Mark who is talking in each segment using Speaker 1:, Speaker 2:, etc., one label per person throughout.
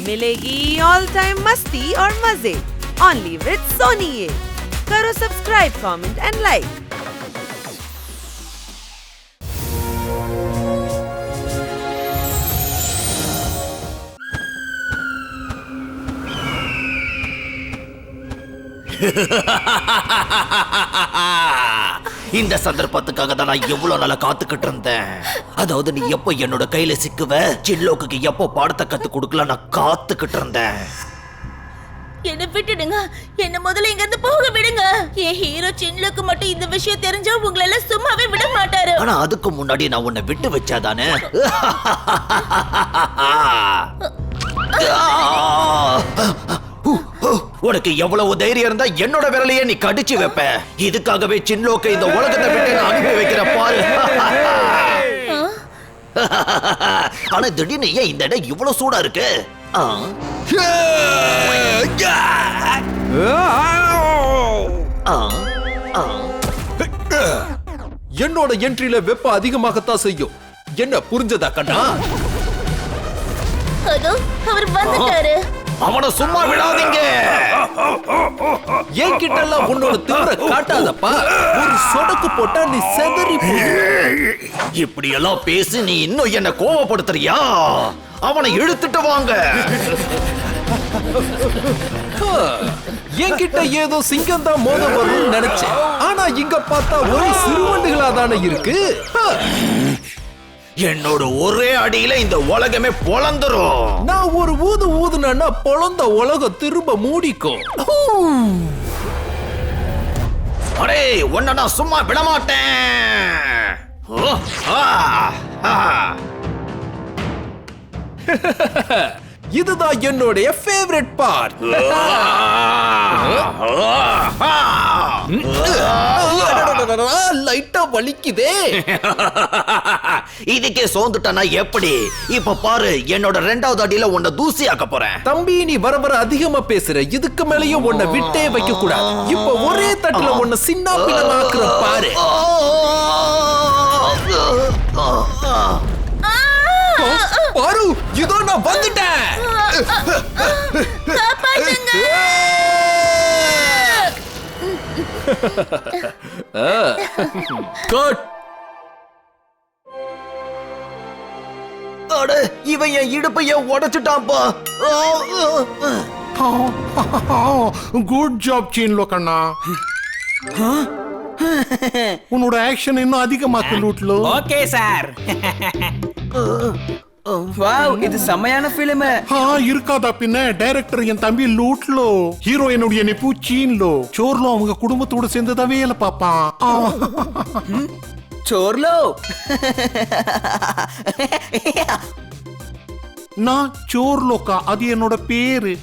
Speaker 1: मिलेगी all time मस्ती और मजे ओनली विद सोनी ये। करो सब्सक्राइब, कमेंट एंड लाइक।
Speaker 2: இந்த சந்தர்ப்பத்துக்காக தான் நான் எவ்வளவு நாளா காத்துக்கிட்டு இருந்தேன். அதாவது நீ எப்ப என்னோட கையில சிக்குவ, சின்லோக்கு எப்போ பாடத்தை கத்து கொடுக்கலாம் நான் காத்துக்கிட்டு இருந்தேன்.
Speaker 3: என்ன விட்டுடுங்க, என்ன முதல்ல இங்க இருந்து போக விடுங்க. என் ஹீரோ சின்லோக்கு மட்டும் இந்த விஷயம் தெரிஞ்சா உங்களை எல்லாம் சும்மாவே விட மாட்டாரு.
Speaker 2: ஆனா அதுக்கு முன்னாடி நான் உன்னை விட்டு வச்சாதானே. உனக்கு எவ்வளவு தைரியம் இருந்தா என்னோட விரலையே நீ கடிச்சு வைப்ப. இதுக்காகவே சின்லோக்கு இந்த உலகத்தை விட்டு நான் அனுப்பி வைக்கிற பாரு. ஆனா திடீர்னு ஏன் இந்த இடம் இவ்வளவு சூடா இருக்கு?
Speaker 4: என்னோட என்ட்ரியில வெப்பம் அதிகமாகத்தான் செய்யும். என்ன புரிஞ்சதா கண்ணா?
Speaker 3: அதோ அவர் வந்துட்டாரு.
Speaker 2: அவனை சும்மா விடாதீங்க.
Speaker 4: என்கிட்ட எல்லாம் உன்னோட திமிர காட்டாதப்பா. ஒரு சொடக்கு போட்டா நீ செதறி
Speaker 2: இப்படி எல்லாம் பேசி நீ இன்னும் என்ன கோவப்படுத்துறியா? அவனை இழுத்துட்டு வாங்க.
Speaker 4: என்கிட்ட ஏதோ சிங்கம் தான் மோத வரும்னு நினைச்சேன். ஆனா இங்க பார்த்தா ஒரு சிறுவண்டுகளா தானே இருக்கு.
Speaker 2: என்னோட ஒரே அடியில இந்த உலகமே பொளந்துரும்.
Speaker 4: நான் ஒரு ஊதுனா பொளந்த உலகம் திரும்ப மூடிக்கும்.
Speaker 2: அடே உன்னை நான் சும்மா விட மாட்டேன்.
Speaker 4: இதுதான் என்னுடைய ஃபேவரட் பார்ட். லைட்டா வலிக்குதே.
Speaker 2: இதுக்கே சோந்துட்டனா எப்படி? இப்ப பாரு, என்னோட ரெண்டாவது அடியில உன்னை தூசி ஆக்க போறேன்.
Speaker 4: தம்பி நீ வர வர அதிகமா பேசுற. இதுக்கு மேலயும் உன்னை விட்டே வைக்க கூடாது. இப்ப ஒரே தட்டுல உன்னை சின்ன பின்னமாக்குற பாரு. பாரு, இதோ நான் வந்துட்டேன். கட்.
Speaker 2: அட, இவன் என் இடுப்பைய உடைச்சிட்டான்பா.
Speaker 5: குட் ஜாப் சீன்லோ கண்ணா. உன்னோட ஆக்ஷன் இன்னும் அதிகமாக்கு லூட்லோ.
Speaker 6: Okay sir. வாவ், இது செமையான ஃபிலிம்.
Speaker 5: இருக்காதா பின்ன. டைரக்டர் என் தம்பி லூட்லோ, ஹீரோயினுடைய நெப்பு சீன்லோ. சோர்லோ அவங்க குடும்பத்தோட சேர்ந்துதான் வேலை பாப்பான்.
Speaker 6: சோர்லோ.
Speaker 5: நான் சோர்லோக்கா, அது என்னோட பேரு.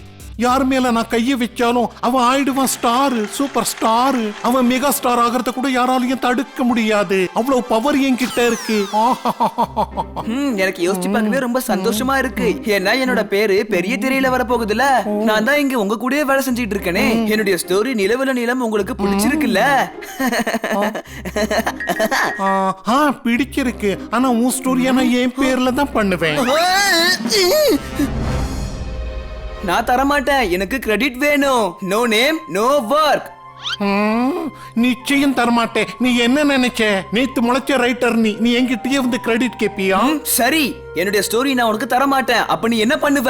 Speaker 5: யார் மேல நான் கைய வச்சாலும் அவன் ஆயிடுவான் ஸ்டார், சூப்பர் ஸ்டார். அவன் மெகா ஸ்டார் ஆகிறத கூட யாராலையும் தடுக்க முடியாது. அவ்வளவு பவர் என்கிட்ட இருக்கு.
Speaker 6: எனக்கு யோசிச்சு பார்க்கவே ரொம்ப சந்தோஷமா இருக்கு. ஏன்னா என்னோட பேரு பெரிய திரையில வர போகுதுல. நான் தான் இங்க உங்க கூடயே வேலை செஞ்சிட்டு இருக்கேனே. என்னுடைய ஸ்டோரி நிலவுல நிலம் உங்களுக்கு பிடிச்சிருக்குல்ல?
Speaker 5: பிடிச்சிருக்கு. ஆனா உன் ஸ்டோரியா நான் என் பேர்ல தான் பண்ணுவேன்.
Speaker 6: நான் தர மாட்டேன். எனக்கு கிரெடிட் வேணும். No name no work.
Speaker 5: நிச்சயம் தரமாட்டேன். நீ என்ன நினைச்ச? நேத்து முளைச்ச ரைட்டர் நீ என்கிட்டயே வந்து கிரெடிட் கேப்பியா?
Speaker 6: சரி, என்னுடைய ஸ்டோரி நான் உனக்கு தர மாட்டேன். அப்ப நீ என்ன பண்ணுவ?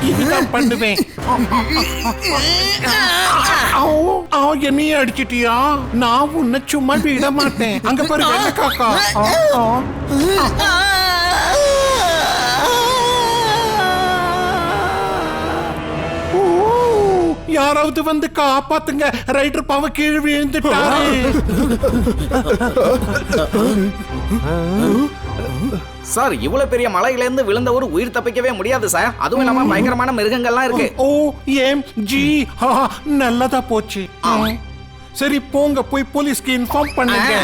Speaker 5: இதுதான் பண்ணுவேன். என்னையே அடிச்சிட்டியா? நான் உன்னை சும்மா விட மாட்டேன். அங்க பாரு வெள்ளை காக்கா. யாராவது வந்து காப்பாத்துங்க. ரைடர் பாவ கீழே விழுந்துட்டாரு.
Speaker 6: சார், இவ்வளவு பெரிய மலையில இருந்து விழுந்த ஒரு உயிர் தப்பிக்கவே முடியாது சார். அதுவும் இல்லாம பயங்கரமான மிருகங்கள்லாம் இருக்கு.
Speaker 5: OMG, நல்லதா போச்சு. சரி போங்க, போய் போலீஸ்க்கு இன்ஃபார்ம் பண்ணுங்க.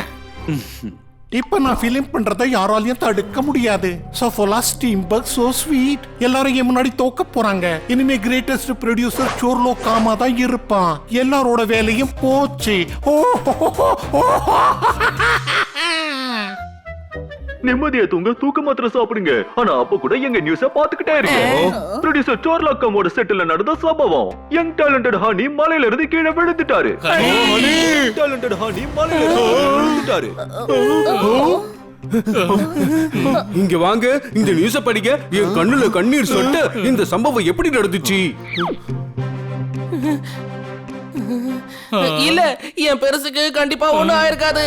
Speaker 5: இப்ப நான் ஃபிலிம் பண்றதை யாராலையும் தடுக்க முடியாது. சோஃபோலா ஸ்டீம்பர்க் சோ ஸ்வீட். எல்லாரும் என் முன்னாடி தோக்க போறாங்க. இனிமே கிரேட்டஸ்ட் ப்ரொடியூசர் சோர்லோ காமா தான் இருப்பான். எல்லாரோட வேலையும் போச்சு.
Speaker 7: நிம்மதியா தூங்க தூக்க மாத்திரை சாப்பிடுங்க. ஆனா அப்ப கூட எங்க நியூஸ பாத்துக்கிட்டே இருக்கேன். ப்ரொடியூசர் சோர்லாக்கமோட செட்டில் நடந்த சம்பவம். யங் டேலண்டட் ஹனி மலையில இருந்து கீழே விழுந்துட்டாரு. டேலண்டட் ஹனி மலையில இருந்து விழுந்துட்டாரு.
Speaker 8: இங்க வாங்க, இந்த நியூஸ படிக்க. என் கண்ணுல கண்ணீர் சொட்ட. இந்த சம்பவம் எப்படி நடந்துச்சு?
Speaker 9: இல்ல, என் பெருசுக்கு கண்டிப்பா ஒண்ணும் ஆயிருக்காது.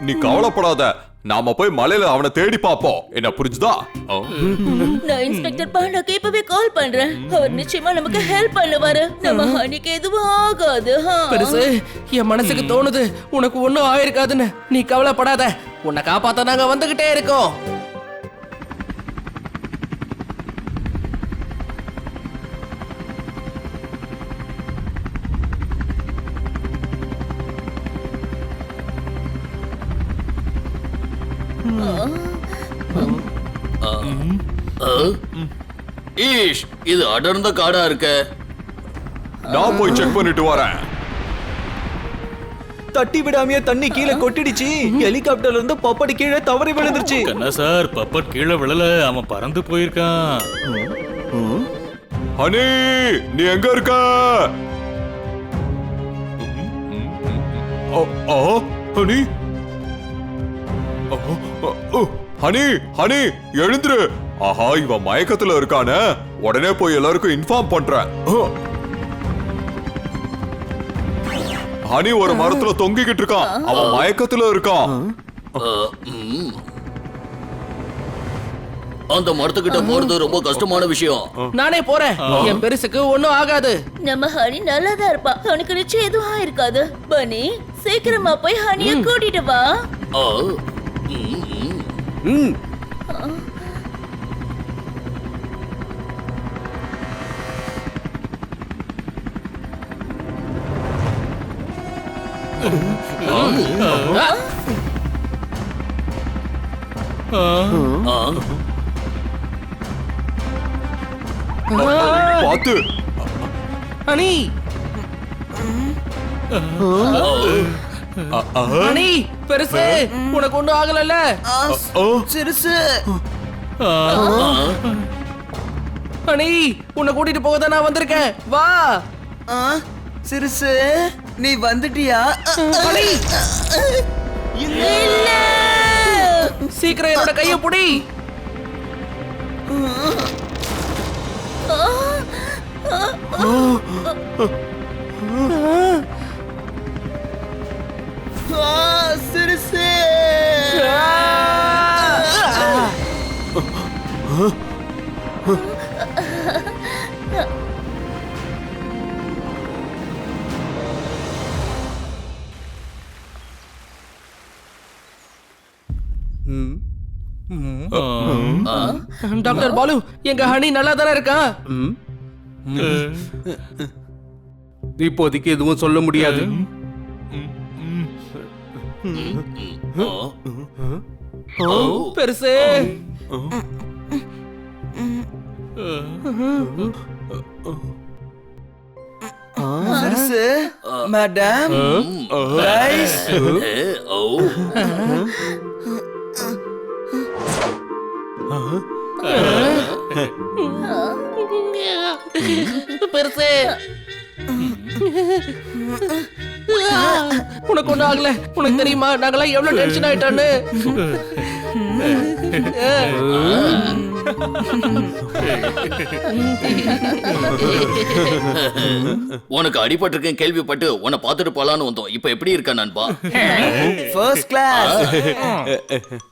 Speaker 10: நீ கவலைப்படாத, நாம போய் மலையில அவனை தேடி பாப்போம். என்ன புரிஞ்சுதா?
Speaker 3: நான் இன்ஸ்பெக்டர் பாண்டாக்கு இப்பவே கால் பண்றேன். அவர் நிச்சயமா நமக்கு ஹெல்ப் பண்ணுவாரு. நம்ம ஹனிக்கு எதுவும் ஆகாது.
Speaker 9: பெருசு, என் மனசுக்கு தோணுது உனக்கு ஒண்ணும் ஆயிருக்காதுன்னு. நீ கவலைப்படாத, உன்னை காப்பாத்த நாங்க வந்துகிட்டே இருக்கோம்.
Speaker 11: ஈஷ், இது அடர்ந்த காடா இருக்க.
Speaker 10: நான் போய் செக் பண்ணிட்டு வரேன்.
Speaker 6: தட்டி விடாமையே தண்ணி கீழே கொட்டிடுச்சு. ஹெலிகாப்டர்ல இருந்து பப்படி கீழே தவறி விழுந்துருச்சு.
Speaker 11: என்ன சார், பப்பட் கீழே விழல, அவன் பறந்து போயிருக்கான்.
Speaker 10: ஹனி, நீ எங்க இருக்க? ஹனி, ஹனி, ஹனி, எழுந்துரு. ஆஹா, இவன் மயக்கத்துல இருக்கானே. உடனே போய் எல்லாருக்கும் இன்ஃபார்ம் பண்றேன். ஹனி ஒரு மரத்துல தொங்கிக்கிட்டு இருக்கான். அவன் மயக்கத்துல இருக்கான்.
Speaker 11: அந்த மரத்துக்கிட்ட போறது ரொம்ப கஷ்டமான விஷயம்.
Speaker 9: நானே போறேன். என் பெருசுக்கு ஒண்ணும் ஆகாது.
Speaker 3: நம்ம ஹனி நல்லாதான் இருப்பா. அவனுக்கு நிச்சயம் எதுவும் ஆயிருக்காது. பனி, சீக்கிரமா போய் ஹனிய கூட்டிட்டு வா.
Speaker 10: பாத்து
Speaker 9: ஹனி, ஹனி, பெருசு, உனக்கு ஒண்ணும் ஆகலல்ல?
Speaker 6: சிறுசு,
Speaker 9: ஹனி, உன்னை கூட்டிட்டு போக தான் நான் வந்திருக்கேன். வா.
Speaker 6: சிறுசு, நீ வந்துட்டியா?
Speaker 9: ஹனி,
Speaker 3: இல்ல,
Speaker 9: சீக்கிரம் என்னோட கைய புடி.
Speaker 6: சிறுசு,
Speaker 9: டாக்டர் பாலு, எங்க ஹனி நல்லா தானே இருக்கான்?
Speaker 8: இப்போதைக்கு எதுவும் சொல்ல முடியாது.
Speaker 9: பெருசு,
Speaker 6: சிறுசு, மேடம், ரைஸ்.
Speaker 9: பெருசு, உனக்கு ஒண்ணும் ஆகல. உனக்கு தெரியுமா நாங்கெல்லாம் எவ்வளவு டென்ஷன் ஆயிட்டோன்னு?
Speaker 11: உனக்கு அடிபட்டிருக்கேன் கேள்விப்பட்டு உன்னை பார்த்துட்டு போலான்னு வந்தோம். இப்ப எப்படி இருக்க நண்பா?
Speaker 6: First class.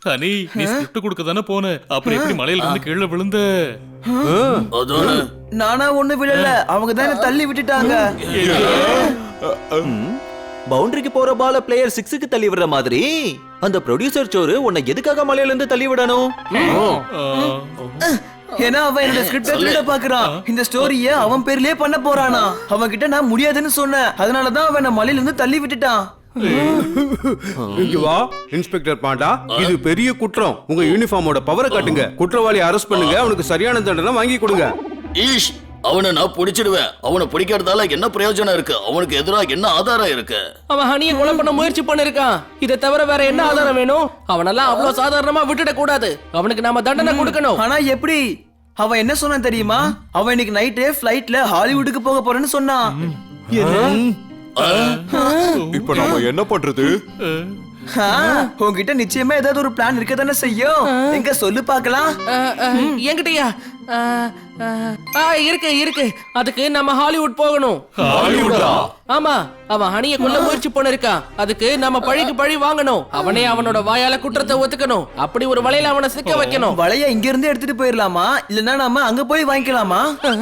Speaker 11: ஹனி, நீ ஸ்கிரிப்ட் கொடுக்க தானே போன, அப்புறம் எப்படி மலையில இருந்து கீழே விழுந்த? அதானே.
Speaker 6: நானா ஒண்ணு விழல, அவங்க தான் என்ன தள்ளி விட்டுட்டாங்க.
Speaker 12: பவுண்டரிக்கு போற பால பிளேயர் 6க்கு தள்ளி விடுற மாதிரி அந்த ப்ரொடியூசர் சோறு உன்னை எதுக்காக மலையில இருந்து தள்ளி விடணும்?
Speaker 6: ஏன்னா அவன் என்னோட ஸ்கிரிப்ட திருட பாக்குறான். இந்த ஸ்டோரிய அவன் பேர்லயே பண்ண போறானா. அவன் கிட்ட நான் முடியாதுன்னு சொன்னேன். அதனாலதான் அவன் என்ன மலையில இருந்து தள்ளி விட்டுட்டான்.
Speaker 8: இங்க வா இன்ஸ்பெக்டர் பாண்டா, இது பெரிய குற்றம். உங்க யூனிஃபார்மோட பவரை காட்டுங்க. குற்றவாளி அரெஸ்ட் பண்ணுங்க. அவனுக்கு சரியான தண்டனை வாங்கி கொடுங்க.
Speaker 11: ஈஷ்,
Speaker 13: அவனை நான் பிடிச்சிடுவேன். அவனை பிடிக்கிறதால என்ன பிரயோஜனம் இருக்கு? அவனுக்கு எதிராக என்ன ஆதாரம் இருக்கு?
Speaker 9: அவன் ஹனியை கொலை பண்ண முயற்சி பண்ணிருக்கான். இதை தவிர வேற என்ன ஆதாரம் வேணும்? அவனெல்லாம் அவ்வளவு சாதாரணமா விட்டுட கூடாது. அவனுக்கு நாம தண்டனை கொடுக்கணும்.
Speaker 6: ஆனா எப்படி? அவன் என்ன சொன்னான் தெரியுமா? அவன் இன்னைக்கு நைட்டு ஃளைட்ல ஹாலிவுட்டுக்கு போக போறேன்னு சொன்னான்.
Speaker 10: இப்ப நாம என்ன பண்றது?
Speaker 6: உங்ககிட்ட நிச்சயமா ஏதாவது ஒரு பிளான் இருக்க தானே செய்யும். எங்க சொல்லு பாக்கலாம்.
Speaker 9: என்கிட்டயா? இருக்கு. அதுக்கு நம்ம ஹாலிவுட் போகணும்.
Speaker 10: ஹாலிவுட்டா?
Speaker 9: ஆமா, அவன் ஹனியை கொல்ல முயற்சி பண்ணிருக்கான். அதுக்கு நம்ம பழிக்கு பழி வாங்கணும். அவனே அவனோட வாயால குற்றத்தை ஒத்துக்கணும். அப்படி ஒரு வலையில அவனை சிக்க வைக்கணும்.
Speaker 6: வலைய இங்க இருந்து எடுத்துட்டு போயிடலாமா, இல்லன்னா நாம அங்க போய் வாங்கிக்கலாமா?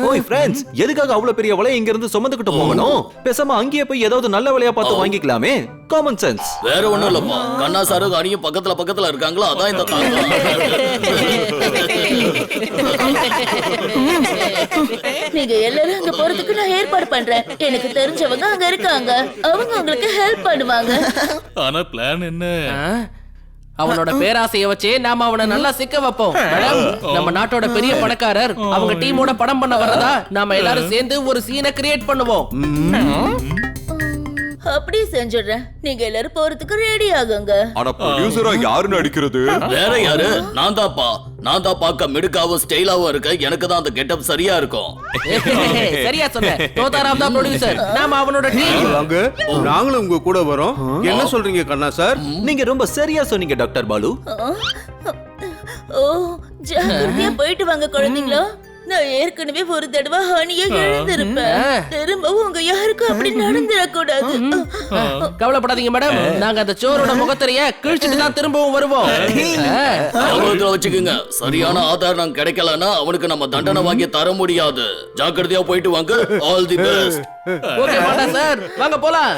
Speaker 12: ஓய் ஃப்ரெண்ட்ஸ், எதுக்காக அவ்வளவு பெரிய வலையை இங்க இருந்து சுமந்துக்கிட்டு போகணும்? பேசாம அங்கேயே போய் ஏதாவது நல்ல வலையா பார்த்து வாங்கிக்கலாமே. Common sense.
Speaker 13: வேற ஒண்ணும் இல்லப்பா, கண்ணா சாரும் ஹனியும் பக்கத்துல இருக்காங்களா, அதான் இந்த தாக்கம்.
Speaker 3: நீங்க எல்லாரும் அங்க போறதுக்கு நான் ஏற்பாடு பண்றேன். எனக்கு தெரிஞ்சவங்க அங்க இருக்காங்க. அவங்க உங்களுக்கு ஹெல்ப் பண்ணுவாங்க.
Speaker 11: ஆனா பிளான் என்ன?
Speaker 9: அவனோட பேராசைய வச்சு நாம அவனை நல்லா சிக்க வைப்போம். மேடம், நம்ம நாட்டோட பெரிய பணக்காரர் அவங்க டீமோட படம் பண்ண வரதா நாம எல்லாரும் சேர்ந்து ஒரு சீனை கிரியேட் பண்ணுவோம்.
Speaker 3: அப்படியே செஞ்சிடுறேன். நீங்க எல்லாரும் போறதுக்கு ரெடி ஆகுங்க.
Speaker 10: ஆனா ப்ரொடியூசரா யாரு நடிக்கிறது?
Speaker 13: வேற யாரு? நான் தான் பார்க்க மிடுக்காவும் ஸ்டைலாவும் இருக்க. எனக்கு தான் அந்த கெட்டப் சரியா இருக்கும்.
Speaker 9: சரியா சொன்ன. தோதாராம் தான் ப்ரொடியூசர். நாம அவனோட டீம்.
Speaker 8: வாங்க, நாங்களும் உங்க கூட வரோம். என்ன சொல்றீங்க கண்ணா சார்?
Speaker 12: நீங்க ரொம்ப சரியா சொன்னீங்க டாக்டர் பாலு.
Speaker 3: ஓ, ஜாக்கிரதையா போயிட்டு வாங்க குழந்தைங்களா. நான் ஏற்கனவே ஒரு தடவை ஹனியை இழந்திருப்பேன். திரும்பவும் உங்க யாருக்கும் அப்படி நடந்துடக்கூடாது.
Speaker 9: கவலைப்படாதீங்க மேடம், நாங்க அந்த சோரோட முகத்திரைய கிழிச்சிட்டு தான் திரும்பவும் வருவோம்.
Speaker 13: வச்சுக்கோங்க, சரியான ஆதாரம் கிடைக்கலன்னா அவனுக்கு நம்ம தண்டனை வாங்கி தர முடியாது. ஜாக்கிரதையா போயிட்டு வாங்க. All the best.
Speaker 9: ஓகே மாட்டா சார், வாங்க போலாம்.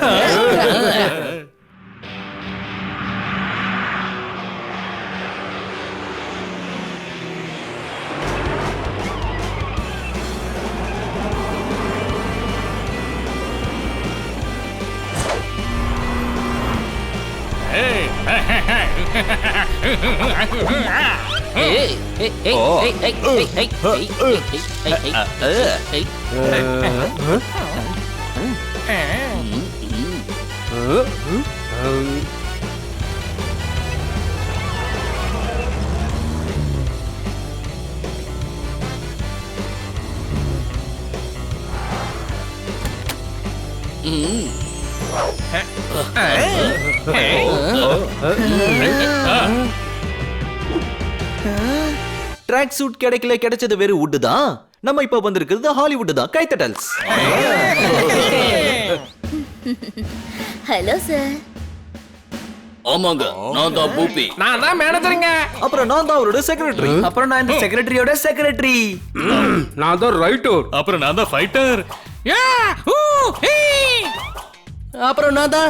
Speaker 12: ட்ராக் சூட் கிடைச்சது வேறு வுட் தான். நம்ம இப்ப வந்திருக்கிறது ஹாலிவுட் தான். கைத்தட்டல்ஸ்.
Speaker 3: Hello sir.
Speaker 13: ஆமாங்க, நான் தான் பூபி.
Speaker 9: நான் தான் மேனேஜருங்க.
Speaker 12: அப்புறம் நான் தான் அவரோட செக்ரட்டரி.
Speaker 6: அப்புறம் நான் இந்த செக்ரட்டரியோட செக்ரட்டரி.
Speaker 8: நான் தான் ரைட்டர்.
Speaker 11: அப்புறம் நான் தான் ஃபைட்டர்.
Speaker 9: அப்புறம் நான் தான்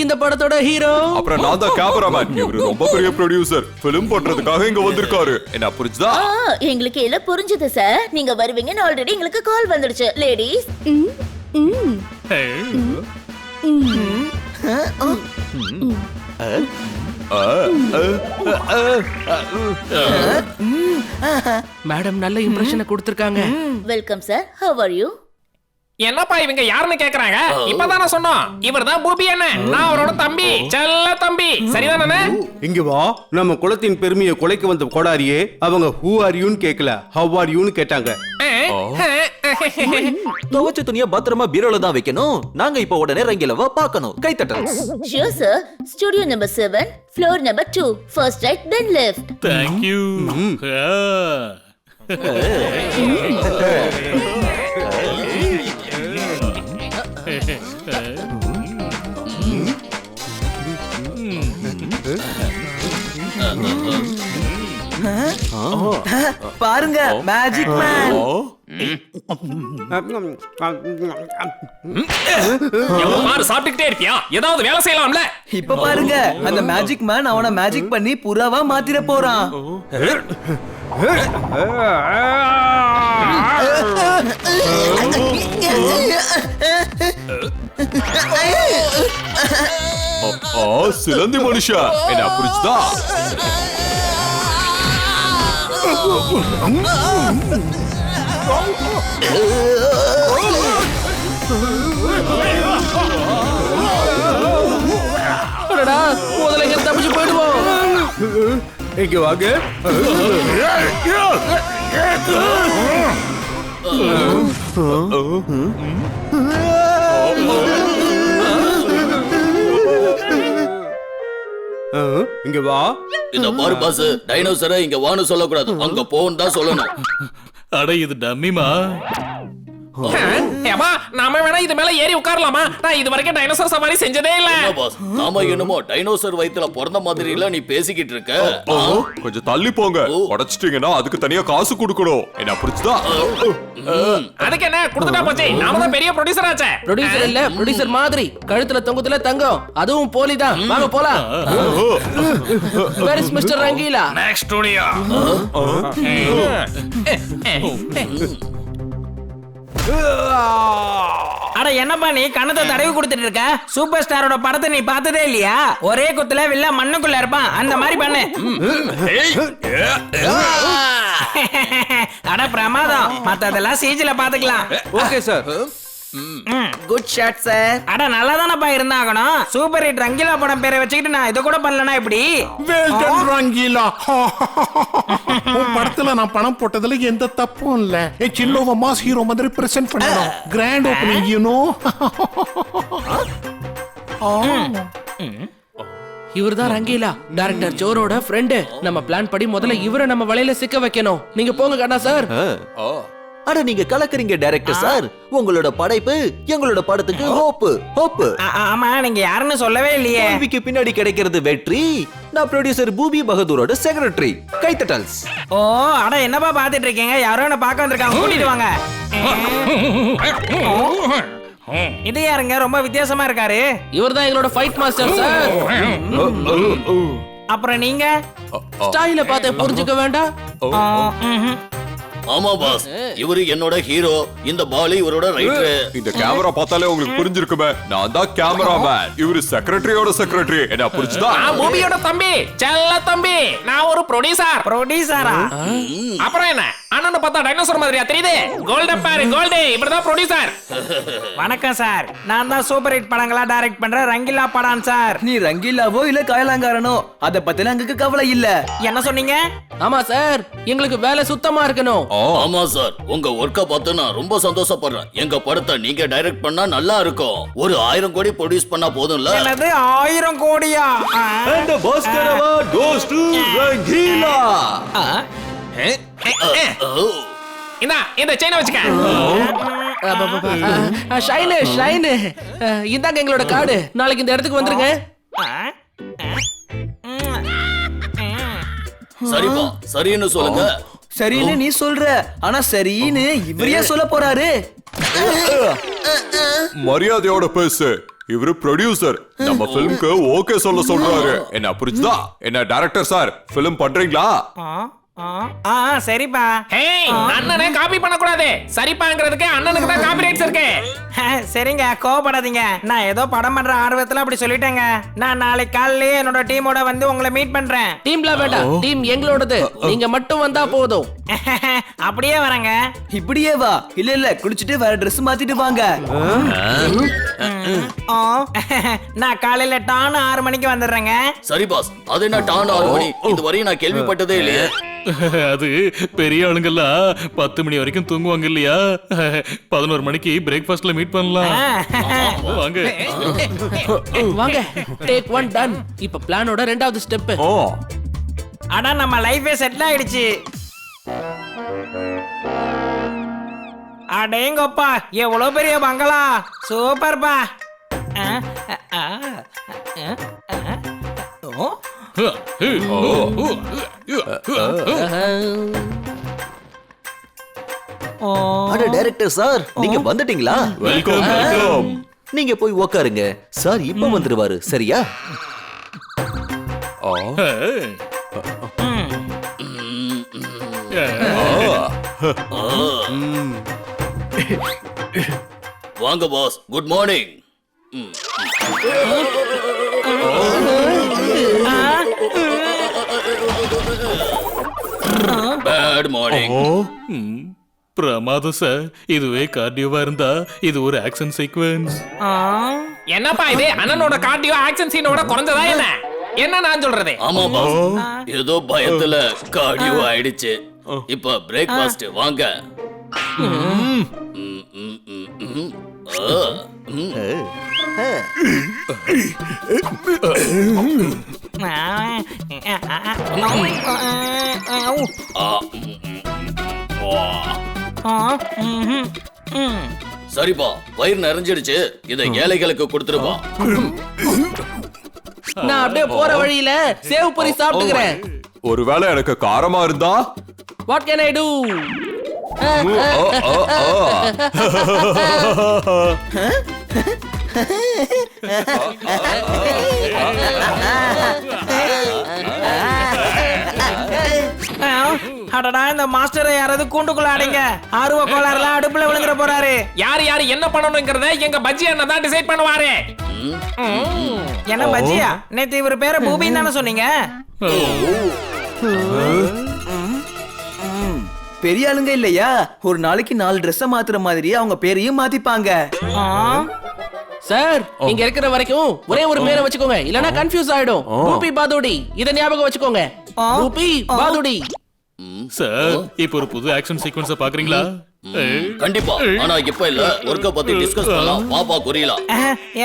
Speaker 9: இந்த படத்தோட ஹீரோ.
Speaker 10: அப்புறம் நான் தான் கேமராமேன். இவரு ரொம்ப பெரிய ப்ரொடியூசர். ஃபிலிம் பண்றதுக்காக இங்க வந்திருக்காரு. என்ன புரிஞ்சுதா?
Speaker 3: எங்களுக்கு எல்லாம் புரிஞ்சது சார். நீங்க வருவீங்கன்னு ஆல்ரெடி எங்களுக்கு கால் வந்துடுச்சு. லேடிஸ்,
Speaker 9: மேடம் நல்ல இம்ப்ரெஷனை கொடுத்திருக்காங்க.
Speaker 3: Welcome sir. How are you?
Speaker 14: என்னப்பா இவங்க யாருன்னு கேக்குறாங்க? இப்பதானே சொன்னோம், இவர்தான் பூபி அண்ணன். நான் அவரோட தம்பி, செல்ல தம்பி. சரிதானே?
Speaker 8: இங்க வா. நம்ம குலத்தின் பெருமையை கொலைக்கு வந்த கோடாரியே அவங்க ஹூ ஆர் யூன்னு கேட்கல, ஹவ் ஆர் யூன்னு கேட்டாங்க.
Speaker 12: துவச்ச துணியை பத்திரமா பீரோல தான் வைக்கணும். நாங்க இப்ப உடனே ரங்கிலவா பார்க்கணும். கைத்தட்டல்ஸ்.
Speaker 3: Sure sir. Studio number 7, floor number 2. First right, then left.
Speaker 11: Thank you.
Speaker 6: பாருங்க, மேஜிக் மேன்.
Speaker 14: சாப்பிட்டுக்கிட்டே இருக்கியா? ஏதாவது வேலை செய்யலாம்ல?
Speaker 6: இப்ப பாருங்க, அந்த மேஜிக் மேன் அவனை மேஜிக் பண்ணி புறாவா மாத்திர போறான்.
Speaker 10: சிலந்தி மனுஷா, என்ன புரிச்சுதா?
Speaker 9: முதல்ல இங்க தப்பிச்சு போயிடுவோம்.
Speaker 8: இங்க வாங்க. இங்க வா.
Speaker 13: இந்த பாரு பாஸ், டைனோசரை இங்க வான்னு சொல்லக்கூடாது, அங்க போன்னு தான் சொல்லணும்.
Speaker 11: அட இது டம்மிமா.
Speaker 14: ஏமா நாம வேணா இது மேல ஏறி உட்காரலாமா? நான் இது வரைக்கும் டைனோசர் சவாரி செஞ்சதே இல்ல.
Speaker 13: பாஸ், நாம என்னமோ டைனோசர் வயித்துல பிறந்த மாதிரி இல்ல நீ பேசிக்கிட்டு இருக்க.
Speaker 10: கொஞ்சம் தள்ளி போங்க. உடைச்சிட்டீங்கன்னா அதுக்கு தனியா காசு கொடுக்கணும். என்ன புரிச்சுதா?
Speaker 14: அதுக்கு என்ன கொடுத்துட்டா போச்சு, நாம தான் பெரிய ப்ரொடியூசர் ஆச்சே.
Speaker 9: ப்ரொடியூசர் இல்ல, ப்ரொடியூசர் மாதிரி கழுத்துல தொங்குதுல தங்கம், அதுவும் போலிதான். வாங்க போலாம். Where is Mr. Rangeela?
Speaker 14: Next studio.
Speaker 15: அட என்னப்பா நீ கண்ணத்தை தடவி கொடுத்துட்டு இருக்க? சூப்பர் ஸ்டாரோட படத்தை நீ பார்த்ததே இல்லையா? ஒரே குத்துல வில்ல மண்ணுக்குள்ள இருப்பான், அந்த மாதிரி பண்ணு. அட பிரமாதம், மத்ததெல்லாம் சீஜில பாத்துக்கலாம்.
Speaker 8: Okay sir.
Speaker 6: Good shot sir.
Speaker 15: அட நல்லா தானப்பா இருந்தாகணும். சூப்பர் ஹிட் ரங்கீலா படம் பேரை வச்சுக்கிட்டு நான் இதை கூட பண்ணலனா எப்படி?
Speaker 5: Well done, Rangeela. உன் படத்துல நான் பணம் போட்டதுல எந்த தப்பும் இல்ல. சின்னோவ மாஸ் ஹீரோ மாதிரி பிரசன்ட் பண்ணணும். Grand opening, you know.
Speaker 9: இவர்தான் ரங்கீலா, டைரக்டர் ஜோரோட ஃப்ரெண்ட். நம்ம பிளான் படி முதல்ல இவரை நம்ம வலையில சிக்க வைக்கணும். நீங்க போங்க கண்ணா சார்.
Speaker 12: அட நீங்க கலக்குறீங்க டைரக்டர் சார். உங்களோட படைப்பு எங்களோட படத்துக்கு ஹோப்.
Speaker 15: ஆமா, நீங்க யாருன்னு சொல்லவே இல்லையே.
Speaker 12: தோல்விக்கு பின்னாடி கிடைக்கிறது வெற்றி. நான் ப்ரொடியூசர் பூபி பகதூரோட செக்ரட்டரி. கைத்தட்டல்ஸ்.
Speaker 15: ஓ, அட என்னப்பா பாத்துட்டு இருக்கீங்க? யாரோ என்ன பார்க்க வந்திருக்காங்க, கூட்டிட்டு வாங்க. இது யாருங்க? ரொம்ப வித்தியாசமா இருக்காரு.
Speaker 9: இவர்தான் எங்களோட ஃபைட் மாஸ்டர் சார்.
Speaker 15: அப்புறம் நீங்க
Speaker 9: ஸ்டைல பார்த்து புரிஞ்சுக்க வேண்டாம்.
Speaker 13: ஆமா பாஸ், இவரு என்னோட ஹீரோ, இந்த பாலி இவரோட ரைட்டர்.
Speaker 10: இந்த கேமரா பார்த்தாலே உங்களுக்கு புரிஞ்சிருக்குமே, நான் தான் கேமராமேன், இவரு செக்ரட்டரியோட செக்ரட்டரி. என்ன புரிஞ்சுதா?
Speaker 14: நான் பூபியோட தம்பி, செல்ல தம்பி. நான் ஒரு ப்ரொடியூசர்.
Speaker 15: ப்ரொடியூசரா?
Speaker 14: அப்புறம் என்ன, அண்ணனை பார்த்தா டைனோசர் மாதிரியா தெரியுது? கோல்டன் பாரு, கோல்டு. இவர்தான் ப்ரொடியூசர்.
Speaker 15: வணக்கம் சார், நான் தான் சூப்பர் ஹிட் படங்களா டைரக்ட் பண்ற ரங்கீலா படான் சார்.
Speaker 6: நீ ரங்கீலாவோ இல்ல காயலாங்காரனோ, அத பத்தின அங்க கவலை இல்ல.
Speaker 15: என்ன சொன்னீங்க?
Speaker 9: ஆமா சார், எங்களுக்கு வேலை சுத்தமா இருக்கணும்.
Speaker 13: ஆமா சார், உங்க ஒர்க்க பார்த்து நான் ரொம்ப சந்தோஷப்படுறேன். எங்க படத்தை நீங்க டைரக்ட் பண்ணா நல்லா இருக்கும். ஒரு 1000 கோடி ப்ரொடியூஸ் பண்ணா போதும்ல.
Speaker 15: என்னது 1000 கோடியா?
Speaker 12: And the Oscar award goes to Rangeela.
Speaker 14: இந்த செயினை வச்சுக்க.
Speaker 9: ஷைனு இந்தாங்க எங்களோட கார்டு. நாளைக்கு இந்த இடத்துக்கு வந்துருங்க.
Speaker 13: சரிப்பா, சரின்னு சொல்லுங்க.
Speaker 6: சரின்னு நீ சொல்ற, ஆனா சரின்னு இவரையே சொல்ல போறாரு.
Speaker 10: மரியாதையோட பேசு. இவரு ப்ரொடியூசர், நம்ம ஃபிலிம்க்கு ஓகே சொல்ல சொல்றாரு. என்ன புரிஞ்சுதா? என்ன டைரக்டர் சார், ஃபிலிம் பண்றீங்களா?
Speaker 15: சரிப்பா.
Speaker 14: அண்ணனை காப்பி பண்ண கூடாது. சரிப்பாங்கிறதுக்கு அண்ணனுக்கு தான் காப்பிரைட்ஸ் இருக்கு.
Speaker 15: சரிங்க, கோவப்படாதீங்க. நான் ஏதோ படம் பண்ற ஆர்வத்துல அப்படி சொல்லிட்டேங்க. நான் நாளைக்கு காலையிலே என்னோட டீமோட வந்து உங்களை மீட் பண்றேன்.
Speaker 9: டீம்ல வேண்டாம், டீம் எங்களோடது. நீங்க மட்டும் வந்தா போதும்.
Speaker 15: அப்படியே வரங்க.
Speaker 6: இப்படியே வா. இல்ல குளிச்சுட்டு வேற ட்ரெஸ் மாத்திட்டு வாங்க.
Speaker 15: நான் காலையில டான் 6 மணிக்கு வந்துடுறேங்க.
Speaker 13: சரி பாஸ், அது என்ன டான் 6 மணி? இதுவரையும் நான் கேள்விப்பட்டதே இல்லையே.
Speaker 11: அது பெரிய ஆளுங்கெல்லாம் 10 மணி வரைக்கும் தூங்குவாங்க இல்லையா? 11 மணிக்கு பிரேக்ஃபாஸ்ட்ல மீட் பண்ணலாம். வாங்க
Speaker 9: வாங்க. Take 1 done. இப்ப பிளானோட 2வது ஸ்டெப்.
Speaker 15: அட நம்ம லைஃபே செட்டில் ஆயிடுச்சு. அடேங்கப்பா, எவ்வளவு பெரிய பங்களா. சூப்பர்ப்பா.
Speaker 12: அட டைரக்டர் சார், நீங்க வந்துட்டீங்களா?
Speaker 10: Welcome welcome.
Speaker 12: நீங்க போய் உட்காருங்க. சார் இப்ப வந்துருவாரு, சரியா?
Speaker 13: வாங்க boss, good morning. Bad morning.
Speaker 11: பிரமாதம் சார். இதுவே கார்டியோவா இருந்தா இது ஒரு ஆக்ஷன் சீக்வென்ஸ்.
Speaker 14: என்னப்பா இது அண்ணனோட கார்டியோ ஆக்ஷன் சீனோட குறைஞ்சதா என்ன? என்ன நான் சொல்றது?
Speaker 13: ஆமா பாஸ், ஏதோ பயத்துல கார்டியோ ஆயிடுச்சு. இப்ப பிரேக்ஃபாஸ்ட் வாங்க. சரிப்பா, வயிறு நிறைஞ்சிடுச்சு. இதை ஏழைகளுக்கு கொடுத்துருப்பா.
Speaker 9: நான் அப்படியே போற வழியில சேவ் பூரி சாப்பிட்டுக்கிறேன்.
Speaker 10: ஒருவேளை எனக்கு காரமா இருந்தா
Speaker 9: What can I do?
Speaker 15: அடடா, இந்த மாஸ்டரை யாராவது கூண்டுக்குள்ள அடைங்க. ஆர்வ கோளாறுல அடுப்புல விழுந்துற போறாரு.
Speaker 14: யார் யார் என்ன பண்ணணும்ங்கறத எங்க பஜ்ஜி அண்ணன் தான் டிசைட் பண்ணுவாரு.
Speaker 15: என்ன பஜ்ஜியா? நேத்து இவர் பேரை பூபின்னு தானே சொன்னீங்க?
Speaker 6: பெரிய ஆளுங்க இல்லையா, ஒரு நாளைக்கு 4 ட்ரெஸ் மாத்துற மாதிரி அவங்க பேரையும் மாத்திப்பாங்க.
Speaker 9: சார், இங்க இருக்கிற வரைக்கும் ஒரே ஒரு பேரை வச்சுக்கோங்க, இல்லனா கன்ஃபியூஸ் ஆயிடும். பூபி பாதுடி, இத ஞாபகம் வச்சுக்கோங்க. பூபி பாதுடி.
Speaker 11: சார், இப்போ ஒரு புது ஆக்ஷன் சீக்வென்ஸ பாக்குறீங்களா?
Speaker 13: கண்டிப்பா. ஆனா இப்ப இல்ல, ஒர்க்க பத்தி டிஸ்கஸ் பண்ணலாம். பாப்பா குறியலா.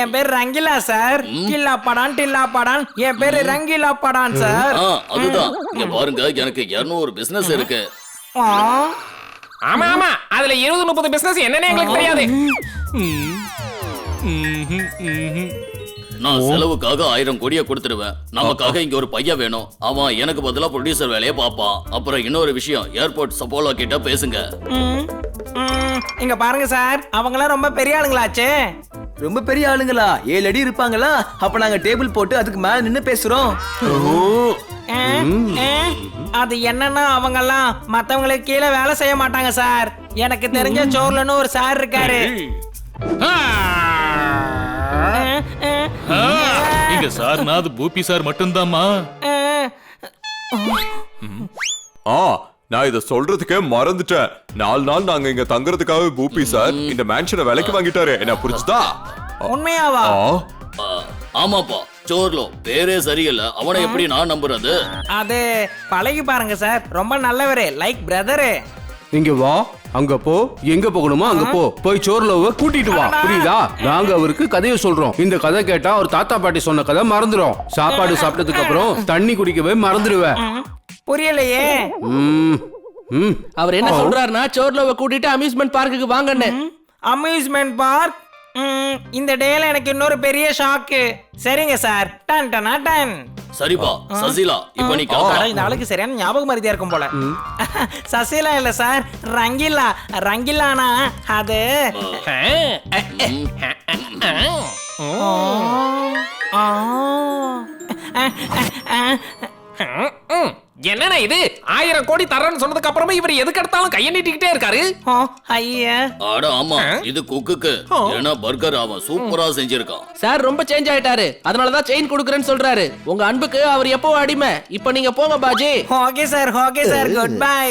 Speaker 15: என் பேர் ரங்கிலா சார். கில்லா படான் டில்லா படான். என் பேரு ரங்கிலா படான் சார்.
Speaker 13: அதுதான். இங்க பாருங்க, எனக்கு 200 பிசினஸ் இருக்கு.
Speaker 14: ஆமா ஆமா, அதுல 20-30 பிசினஸ் என்னன்னு எங்களுக்கு தெரியாது.
Speaker 13: நான் செலவுக்காக 1000 கோடியை கொடுத்துருவேன். நமக்காக இங்க ஒரு பையன் வேணும். அவன் எனக்கு பதிலா ப்ரொடியூசர் வேலையை பார்ப்பான். அப்புறம் இன்னொரு விஷயம், ஏர்போர்ட் சப்போலோ கிட்ட பேசுங்க.
Speaker 15: இங்க பாருங்க சார், அவங்களாம் ரொம்ப பெரிய ஆளுங்களாச்சே.
Speaker 6: ரொம்ப பெரிய ஆளுங்களா? 7 அடி இருப்பாங்களா? அப்ப நாங்க டேபிள் போட்டு அதுக்கு மேல நின்னு பேசுறோம்.
Speaker 15: அது என்னன்னா, அவங்கெல்லாம் மத்தவங்களுக்கு கீழே வேலை செய்ய மாட்டாங்க சார். எனக்கு தெரிஞ்ச சோர்லன்னு ஒரு சார் இருக்காரு.
Speaker 11: இங்க சார்னா அது பூபி சார் மட்டும்தாம்மா.
Speaker 10: நான் இத சொல்றதுக்கே மறந்துட்டேன். 4 நாள் நாங்க இங்க தங்குறதுக்காக பூபி சார் இந்த மேன்ஷனை விலைக்கு வாங்கிட்டாரு. என்ன புரிஞ்சுதா?
Speaker 15: உண்மையாவா?
Speaker 13: ஆமாப்பா, சோர்லோ பேரே சரியில்ல. அவனை எப்படி நான் நம்புறது?
Speaker 15: அது பழகி பாருங்க சார், ரொம்ப நல்லவரே, லைக் பிரதரே.
Speaker 8: இங்க வா, அங்க போ, எங்க போகணுமோ அங்க போ. போய் சோர்லோவை கூட்டிட்டு வா, புரியுதா? நாங்க அவருக்கு கதையை சொல்றோம். இந்த கதை கேட்டா அவர் தாத்தா பாட்டி சொன்ன கதை மறந்துடும். சாப்பாடு சாப்பிட்டதுக்கு அப்புறம் தண்ணி குடிக்கவே மறந்துடுவேன்.
Speaker 15: புரியலையே.
Speaker 9: அவர் என்ன சொல்றாருன்னா, சோர்லோவை கூட்டிட்டு அம்யூஸ்மெண்ட் பார்க்குக்கு வாங்கன்னு.
Speaker 15: Amusement park? இந்த டேல எனக்கு இன்னொரு பெரிய ஷாக்கு. சரிங்க சார். Done done done.
Speaker 13: சரிப்பா, சசிலா, இப்போ நீ கிளம்பு.
Speaker 15: இந்த ஆளுக்கு சரியான ஞாபகம் மறதியா இருக்கும் போல. சசிலா இல்ல சார், ரங்கிலா. ரங்கிலானா அது
Speaker 14: என்னன்னா இது? 1000 கோடி தரேன்னு சொன்னதுக்கு அப்புறமா இவர் எதுக்கு எடுத்தாலும் கையை நீட்டிக்கிட்டே இருக்காரு.
Speaker 15: ஐயா,
Speaker 13: அட ஆமா, இது குக்குக்கு. ஏன்னா பர்கர் அவன் சூப்பரா செஞ்சிருக்கான்.
Speaker 9: சார் ரொம்ப சேஞ்ச் ஆயிட்டாரு, அதனாலதான் செயின் கொடுக்குறேன்னு சொல்றாரு. உங்க அன்புக்கு அவர் எப்போ அடிமை. இப்போ நீங்க போங்க பாஜி.
Speaker 15: Okay sir, okay sir, good bye.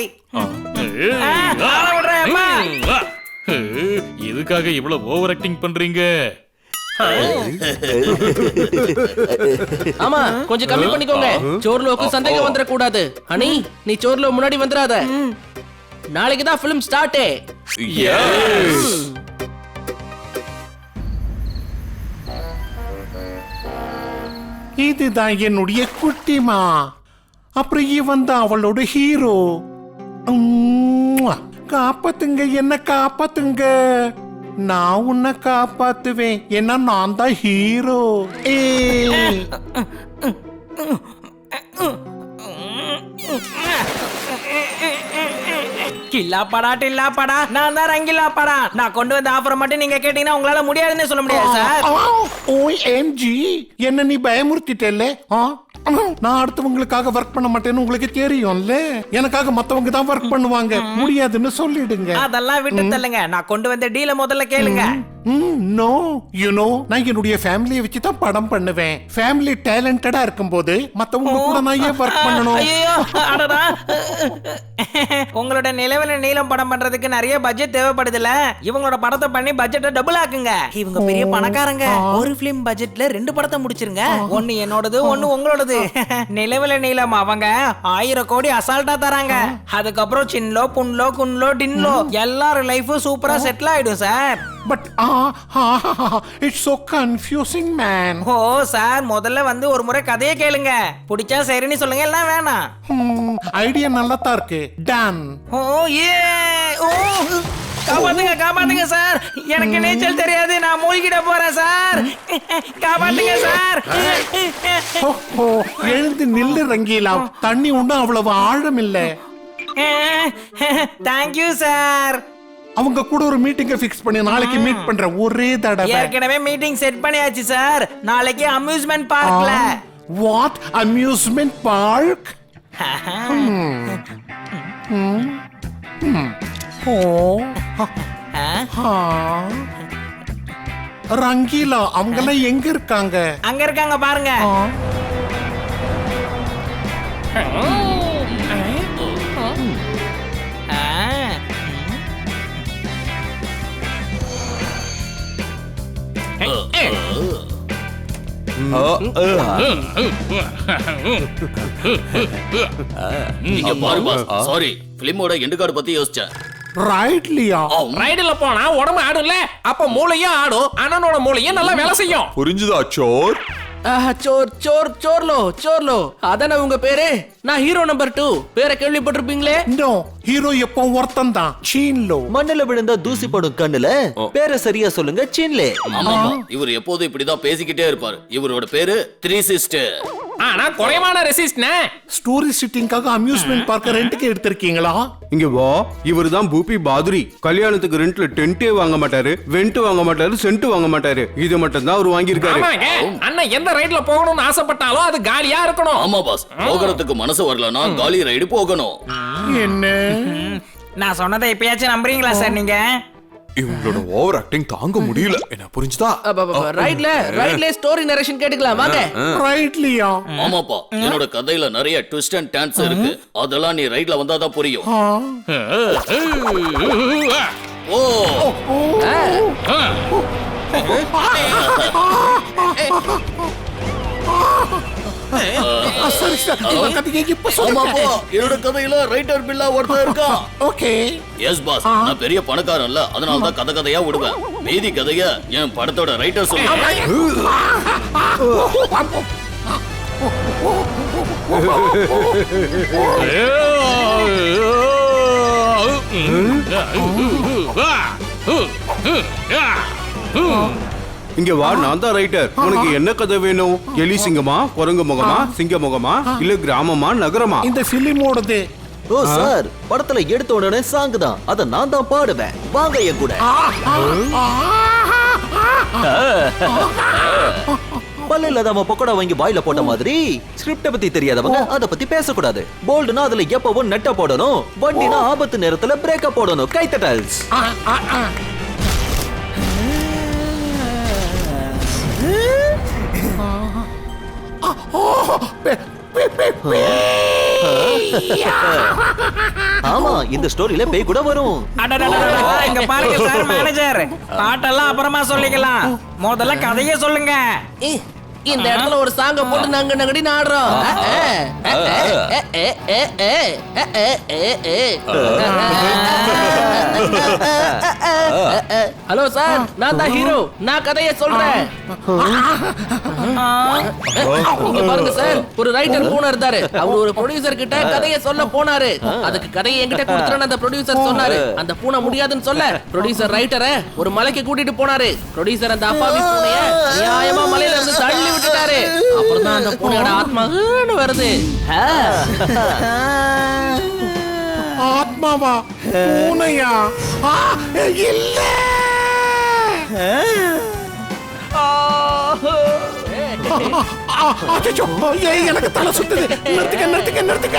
Speaker 11: எதுக்காக இவ்வளவு ஓவர் ஆக்டிங் பண்றீங்க?
Speaker 9: ஆமா, கொஞ்சம் கம்மி பண்ணிக்கோங்க. சோர்லோக்கு சந்தேகம் வந்துட கூடாது. ஹனி, நீ சோர்லோ முன்னாடி வந்துடாத. நாளைக்கு தான் ஃபிலிம் ஸ்டார்ட்.
Speaker 5: இதுதான் என்னுடைய குட்டிமா. அப்புறம் இவன் தான் அவளோட ஹீரோ. காப்பாத்துங்க, என்ன காப்பாத்துங்க. நான் உன்னை காப்பாத்துவேன், ஏன்னா நான் தான் ஹீரோ.
Speaker 15: கில்லா படா டில்லா படா, நான் தான் ரங்கிலா படா. நான் கொண்டு வந்த ஆஃபர் மட்டும் நீங்க கேட்டீங்கன்னா உங்களால முடியாதுன்னு சொல்ல முடியாது சார்.
Speaker 5: OMG, என்ன நீ பயமுறுத்திட்டல்ல? நான் அடுத்தவங்களுக்காக ஒர்க் பண்ண மாட்டேன்னு உங்களுக்கு தெரியும்ல. எனக்காக மத்தவங்க தான் ஒர்க் பண்ணுவாங்க. முடியாதுன்னு சொல்லிடுங்க.
Speaker 15: அதெல்லாம் விட்டு தள்ளுங்க. நான் கொண்டு வந்த டீல முதல்ல கேளுங்க.
Speaker 5: நோ யூ நோ நான் என்னுடைய ஃபேமிலியை வச்சு தான் படம் பண்ணுவேன். ஃபேமிலி டேலண்டடா இருக்கும்போது மத்தவங்க கூட நான் ஏன் ஒர்க் பண்ணணும்?
Speaker 15: ஐயோ அடடா. உங்களோட நிலவில நீளம் படம் பண்றதுக்கு நிறைய பட்ஜெட் தேவைப்படுதுல. இவங்களோட படத்தை பண்ணி பட்ஜெட்டை டபுள் ஆக்குங்க. இவங்க பெரிய பணக்காரங்க. ஒரு பிலிம் பட்ஜெட்ல 2 படத்தை முடிச்சிருங்க. ஒன்னு என்னோடது, ஒன்னு உங்களோடது. நிலவில நீளம் அவங்க 1000 கோடி அசால்ட்டா தராங்க. அதுக்கப்புறம் சின்லோ புன்லோ குன்லோ டின்லோ எல்லாரும் லைஃபும் சூப்பரா செட்டில் ஆயிடும் sir.
Speaker 5: But it's so confusing man.
Speaker 15: Oh sir, முதல்ல வந்து ஒரு முறை கதையை கேளுங்க. பிடிச்சா சரின்னு சொல்லுங்க, எல்லாம் வேணாம்.
Speaker 5: ஐடியா நல்லா தான் இருக்கு. டன்.
Speaker 15: ஓ ஏ ஓ காப்பாத்துங்க காப்பாத்துங்க சார், எனக்கு நீச்சல் தெரியாது, நான் மூழ்கிட போறேன் சார். காப்பாத்துங்க சார்.
Speaker 5: எழுந்து நில்லு ரங்கீலா, தண்ணி ஒண்ணும் அவ்வளவு ஆழம் இல்ல.
Speaker 15: Thank you sir.
Speaker 5: அவங்க கூட ஒரு மீட்டிங்கை ஃபிக்ஸ் பண்ணி நாளைக்கு மீட் பண்ற ஒரே தடவை.
Speaker 15: ஏற்கனவே மீட்டிங் செட் பண்ணியாச்சு சார். நாளைக்கு அம்யூஸ்மென்ட் பார்க்ல.
Speaker 5: What amusement park? ரங்கீலா அவங்கெல்லாம் எங்க இருக்காங்க?
Speaker 15: அங்க இருக்காங்க பாருங்க.
Speaker 13: நீங்க பாரு பாஸ், சாரி பிலிமோட எண்ட் கார்டு பத்தி யோசிச்சேன்.
Speaker 5: ரைட்லியா?
Speaker 14: ரைட்ல போனா உடம்பு ஆடும்ல, அப்ப மூளையும் ஆடும். அண்ணனோட மூளையும் நல்லா வேலை செய்யும்.
Speaker 10: புரிஞ்சுதா சோர்?
Speaker 9: சோர் சோர் சோர்லோ சோர்லோ அதானே உங்க பேரு? நான் ஹீரோ நம்பர் 2 பேரை கேள்விப்பட்டிருப்பீங்களே.
Speaker 5: நோ, ஹீரோ எப்போ ஒருத்தன் தான். சீன்லோ.
Speaker 12: மண்ணுல விழுந்தா தூசி படும் கண்ணுல. பேரை சரியா சொல்லுங்க. சீன்லே.
Speaker 13: ஆமா, இவர் எப்போதும் இப்படிதான் பேசிக்கிட்டே இருப்பாரு. இவரோட பேரு 3 சிஸ்டர்.
Speaker 14: ஆனா குறைவான ரெசிஸ்ட்னே.
Speaker 5: ஸ்டோரி சிட்டிங்காக அம்யூஸ்மென்ட் பார்க்க ரெண்டுக்கு எடுத்திருக்கீங்களா?
Speaker 8: இங்க வா, இவர் தான் பூபி பாதுரி. கல்யாணத்துக்கு ரெண்ட்ல டென்ட்டே வாங்க மாட்டாரு, வெண்ட் வாங்க மாட்டாரு, சென்ட் வாங்க மாட்டாரு. இது மட்டும் தான் அவர் வாங்கி இருக்காரு.
Speaker 14: ஆமாங்க, அண்ணன் எந்த ரைட்ல போகணும்னு ஆசைப்பட்டாலும் அது காலியா இருக்கணும்.
Speaker 13: ஆமா பாஸ், போகிறதுக்கு மனசு வரலனா காலி ரைடு போகணும்.
Speaker 5: என்ன?
Speaker 15: நான் சொன்னதை இப்பயாச்சும் நம்புறீங்களா சார் நீங்க?
Speaker 10: இவங்களோட ஓவர் ஆக்டிங் தாங்க முடியல. என்ன புரிஞ்சுதா?
Speaker 9: ரைட்ல ஸ்டோரி நரேஷன் கேட்டுக்கலாம் வாங்க.
Speaker 5: ரைட்லியா?
Speaker 13: ஆமாப்பா, என்னோட கதையில நிறைய ட்விஸ்ட் அண்ட் டர்ன்ஸ் இருக்கு. அதெல்லாம் நீ ரைட்ல வந்தா தான் புரியும். ஓ என்னோட கதையில ரைட்டர் பில்லா ஒருத்தர் இருக்கா.
Speaker 5: ஓகே
Speaker 13: எஸ் பாஸ், நான் பெரிய பணக்காரன் இல்ல, அதனால தான் கதை கதையா விடுவேன். மீதி கதைய என் படத்தோட ரைட்டர் சொல்லுங்க.
Speaker 8: இங்க வா, நான் தான் ரைட்டர். உனக்கு என்ன கதை வேணும்? எலி சிங்கமா, குரங்கு முகமா, சிங்க முகமா, இல்ல கிராமமா, நகரமா?
Speaker 5: இந்த பிலிமோடது.
Speaker 12: ஓ சார், படத்துல எடுத்த உடனே சாங் தான், அத நான் தான் பாடுவேன். வாங்க என் கூட. பல்ல இல்லாதவன் பக்கோடா வாங்கி வாயில போட்ட மாதிரி ஸ்கிரிப்ட பத்தி தெரியாதவங்க அத பத்தி பேசக்கூடாது. போல்டுனா அதுல எப்பவும் நெட்ட போடணும், வண்டினா ஆபத்து நேரத்துல பிரேக்க போடணும். கைத்தட்டல்ஸ். ஆமா, இந்த ஸ்டோரியில பேய் கூட வரும்.
Speaker 15: இங்க பாருங்க சார் மேனேஜர், பாட்டெல்லாம் அப்புறமா சொல்லிக்கலாம். முதல்ல கதையே சொல்லுங்க.
Speaker 9: இந்த இடத்துல ஒரு சாங்க போட்டு நாங்க நகடி நாடுறோம். ஹலோ சார், நான் தான் ஹீரோ. நான் கதையை சொல்றேன். இங்க பாருங்க சார், ஒரு ரைட்டர் பூனை இருந்தாரு. அவர் ஒரு ப்ரொடியூசர் கிட்ட கதையை சொல்ல போனாரு. அதுக்கு கதையை என்கிட்ட கொடுத்துறேன்னு அந்த ப்ரொடியூசர் சொன்னாரு. அந்த பூனை முடியாதுன்னு சொல்ல ப்ரொடியூசர் ரைட்டரை ஒரு மலைக்கு கூட்டிட்டு போனாரு. ப்ரொடியூசர் அந்த அப்பாவி பூனைய நியாயமா மலையில இருந்து தள்ளி விட்டுட்டாரு. அப்புறம் தான் அந்த பூனையோட ஆத்மா வருது.
Speaker 5: ஆத்மாவா? பூனையா? இல்ல. எனக்கு தலை சுத்துது. நிறுத்துக்க நிறுத்துக்க நிறுத்துக்க.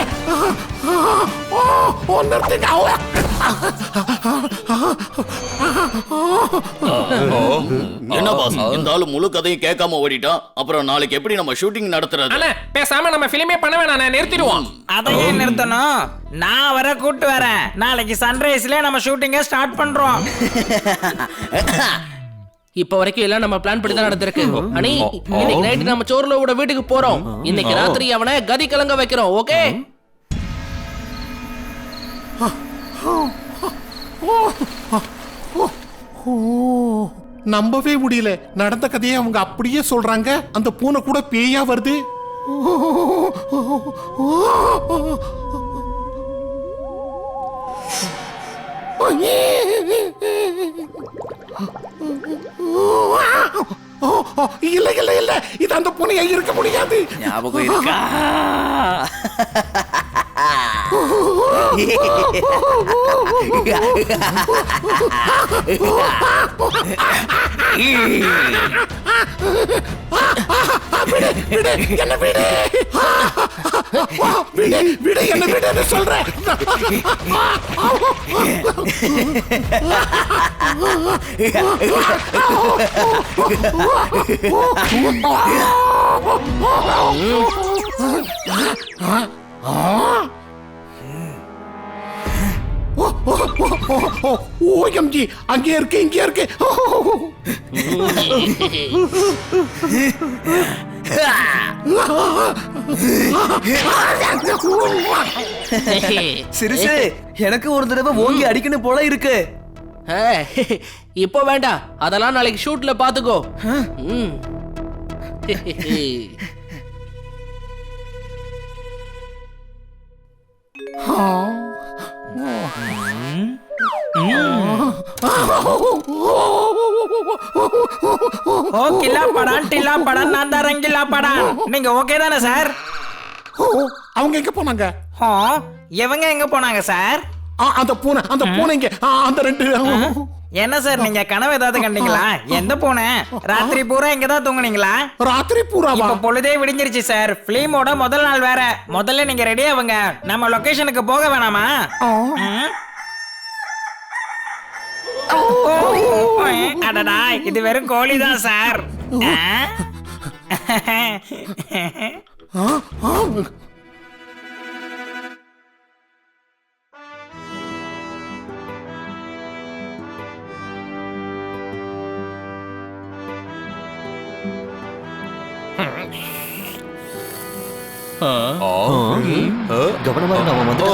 Speaker 13: என்ன பாஸ் இந்த ஆளு முழு கதையும் கேட்காம ஓடிட்டான். அப்புறம் நாளைக்கு எப்படி நம்ம ஷூட்டிங் நடத்துறது?
Speaker 14: அண்ணா பேசாம நம்ம பிலிமே பண்ண வேணாம், நிறுத்திடுவோம்.
Speaker 15: அதையே நிறுத்தணும். நான் வர கூட்டு வரேன். நாளைக்கு சன்ரைஸ்ல நம்ம ஷூட்டிங்க ஸ்டார்ட் பண்றோம்.
Speaker 9: இப்ப வரைக்கும் எல்லாம் நம்ம பிளான் படி தான் நடந்திருக்கு. அனி இன்னைக்கு நைட் நம்ம சோர்லோவோட வீட்டுக்கு போறோம். இன்னைக்கு ராத்திரி அவனை கதி கலங்க வைக்கிறோம். ஓகே?
Speaker 5: நம்பவே முடியல. நடந்த கதையை அவங்க அப்படியே சொல்றாங்க. அந்த பூனை கூட பேயா வருது. இல்ல இல்ல இல்ல, இது அந்த பூனையா இருக்க முடியாது.
Speaker 6: ஞாபகம் இருக்கா?
Speaker 5: என்ன விடு சொல்றேன். ஓஎம்ஜி, அங்கே இருக்கு இங்கே இருக்கு.
Speaker 6: சிறுசு, எனக்கு ஒரு தடவை ஓங்கி அடிக்கணும் போல இருக்கு.
Speaker 9: இப்போ வேண்டாம், அதெல்லாம் நாளைக்கு ஷூட்ல பாத்துக்கோ.
Speaker 15: ஓ கில்லா படான் டில்லா படான் நான் தான் ரங்கில்லா படான். நீங்க ஓகே தானே சார்?
Speaker 5: அவங்க எங்க போனாங்க?
Speaker 15: இவங்க எங்க போனாங்க சார்?
Speaker 5: அந்த பூனைங்க, அந்த ரெண்டு.
Speaker 15: என்ன சார் நீங்க கனவு ஏதாவது கண்டீங்களா? எந்த பூனை? ராத்திரி பூரா இங்க தான் தூங்குனீங்களா?
Speaker 5: ராத்திரி பூராவா?
Speaker 15: இப்ப பொழுதே விடிஞ்சிருச்சு சார். பிலிமோட முதல் நாள் வேற. முதல்ல நீங்க ரெடி ஆவுங்க. நம்ம லொகேஷனுக்கு போக வேணாமா? அடடா, இது வெறும் கோழி தான் சார்.
Speaker 12: கவனமா நாம வந்து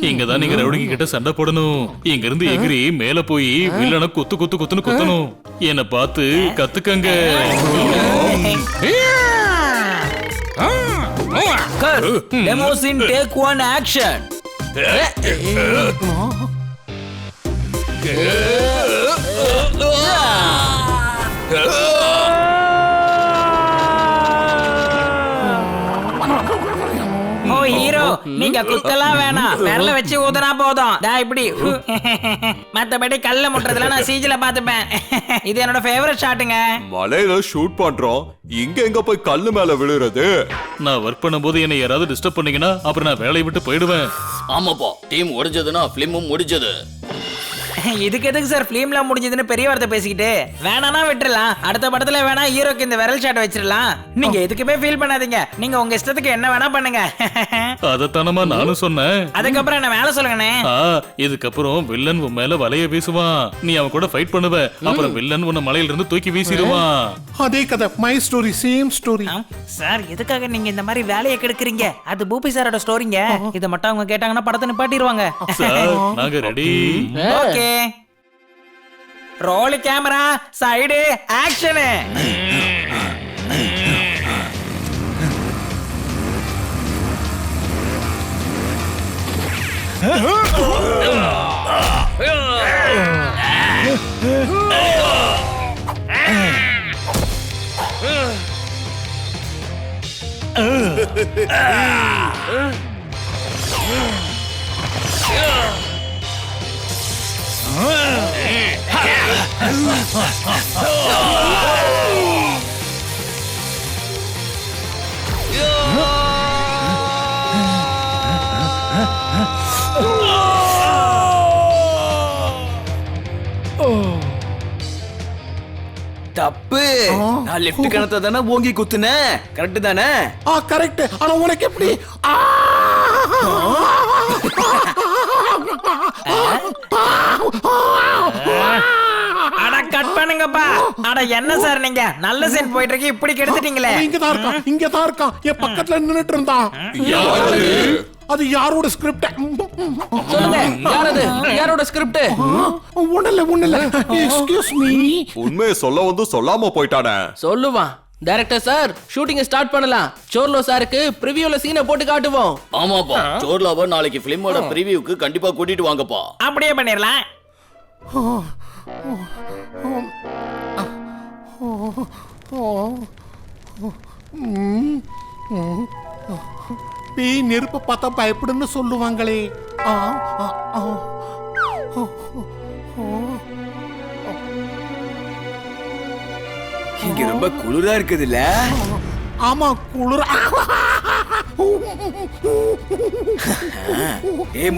Speaker 11: இங்கதான் நீங்க ரவுடிங்க கிட்ட சண்டை போடணும். இங்க இருந்து எகிரி மேல போய் வில்லனை குத்து குத்து குத்துன்னு குத்தணும். என்ன பார்த்து கத்துக்கங்க.
Speaker 15: Demo scene, take one action. ஓ ஹீரோ, நீங்க குத்தலாம் வேணாம், விரல வச்சு ஊதுனா போதும். இப்படி மத்தபடி கல்ல முட்டுறதுல நான் சீஜில பாத்துப்பேன். இது என்னோட ஃபேவரட் ஷாட்டுங்க.
Speaker 10: மலையில ஷூட் பண்றோம், இங்க எங்க போய் கல்லு மேல விழுறது?
Speaker 11: நான் ஒர்க் பண்ணும்போது என்ன யாராவது டிஸ்டர்ப் பண்ணீங்கன்னா அப்புறம் நான் வேலையை விட்டு போயிடுவேன்.
Speaker 13: ஆமாப்பா, டீம் உடைஞ்சதுன்னா பிலிமும் முடிஞ்சது.
Speaker 15: இதுக்கு எதுக்கு சார் பிலிம்ல முடிஞ்சதுன்னு பெரிய வார்த்தை பேசிக்கிட்டு? வேணானா விட்டுறலாம். அடுத்த படத்துல வேணா ஹீரோக்கு இந்த விரல் ஷாட் வச்சிடலாம். நீங்க எதுக்குமே ஃபீல் பண்ணாதீங்க. நீங்க உங்க இஷ்டத்துக்கு என்ன வேணா பண்ணுங்க.
Speaker 11: அதத்தானமா நானும் சொன்னேன்.
Speaker 15: அதுக்கப்புறம் என்ன வேலை சொல்லுங்கண்ணே.
Speaker 11: இதுக்கப்புறம் வில்லன் உன் மேல வலைய வீசுவான். நீ அவன் கூட ஃபைட் பண்ணுவ. அப்புறம் வில்லன் உன்னை மலையில இருந்து தூக்கி வீசிடுவான்.
Speaker 5: அதே கதை, my story, same story.
Speaker 15: Sir எதுக்காக நீங்க இந்த மாதிரி வேலையை கெடுக்குறீங்க? அது பூபி சாரோட ஸ்டோரிங்க. இத மட்டும் அவங்க கேட்டாங்கன்னா படத்தை நிப்பாட்டிடுவாங்க.
Speaker 11: சார் நாங்க ready.
Speaker 15: Okay, role camera, side action.
Speaker 6: தப்பு. நான் லெஃப்ட் கணத்தை தானே ஓங்கி குத்துனேன். கரெக்ட் தானே?
Speaker 5: கரெக்ட். ஆனா உனக்கு எப்படி?
Speaker 15: அட கட் பண்ணுங்கப்பா. அட என்ன சார் நீங்க நல்ல சீன் போயிட்டு இருக்கு இப்படி கெடுத்துட்டீங்களே.
Speaker 5: இங்க தான் இருக்கான் என் பக்கத்துல நின்னுட்டு இருந்தான். அது யாரோட ஸ்கிரிப்ட்?
Speaker 9: சொல்லுங்க, யாரோட ஸ்கிரிப்ட்?
Speaker 5: ஒண்ணு இல்ல. Excuse me.
Speaker 10: உண்மையை சொல்ல வந்து சொல்லாம போயிட்டானே.
Speaker 9: சொல்லுவான். டைரக்டர் சார், ஷூட்டிங் ஸ்டார்ட் பண்ணலாம். சோர்லோ சாருக்கு பிரிவியூல சீனை போட்டு காட்டுவோம்.
Speaker 13: ஆமாப்பா, சோர்லாவை நாளைக்கு பிலிமோட பிரிவியூக்கு கண்டிப்பா கூட்டிட்டு வாங்கப்பா.
Speaker 15: அப்படியே பண்ணிரலாம்.
Speaker 5: பேய் நெருப்ப பார்த்தா பயப்படுன்னு சொல்லுவாங்களே.
Speaker 6: இங்க ரொம்ப குளிரா இருக்குதுல்ல?
Speaker 5: ஆமா, குளிர்.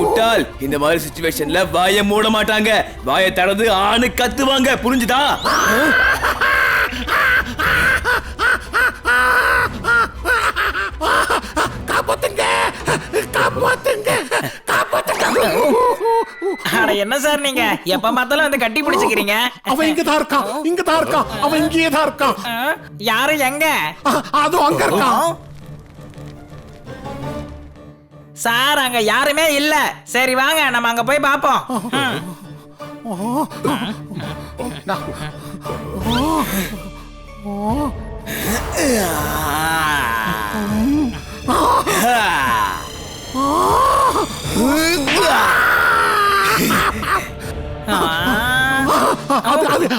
Speaker 6: முட்டாள், இந்த மாதிரி சிச்சுவேஷன்ல வாயை மூட மாட்டாங்க. வாயை திறந்து ஆணு கத்துவாங்க. புரிஞ்சுதா?
Speaker 15: அட என்ன சார் நீங்க எப்ப பார்த்தாலும் வந்து கட்டி பிடிச்சுக்கிறீங்க.
Speaker 5: அவன் இங்க தான் இருக்கான். அவன் இங்கேயே தான் இருக்கான்.
Speaker 15: யாரு எங்க?
Speaker 5: அது அங்க இருக்கான்.
Speaker 15: சார் அங்க யாருமே இல்ல. சரி வாங்க நம்ம அங்க போய் பாப்போம்.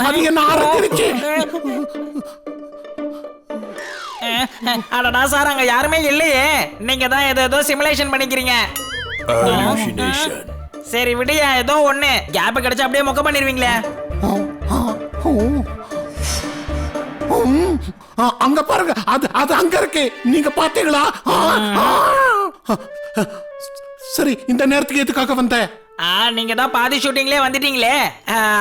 Speaker 5: அது என்ன ஆரம்பிச்சு?
Speaker 15: அடடா சார் அங்க யாருமே இல்லையே. நீங்க தான் ஏதோ சிமுலேஷன் பண்ணிக்கிறீங்க. சரி விடியா, ஏதோ ஒண்ணு கேப் கிடைச்சா அப்படியே மொக்க பண்ணிருவீங்களே.
Speaker 5: அங்க பாருங்க, அது அங்க இருக்கு. நீங்க பாத்தீங்களா? சரி, இந்த நேரத்துக்கு எதுக்காக வந்த?
Speaker 15: நீங்க தான் பாதி ஷூட்டிங்லயே வந்துட்டீங்களே.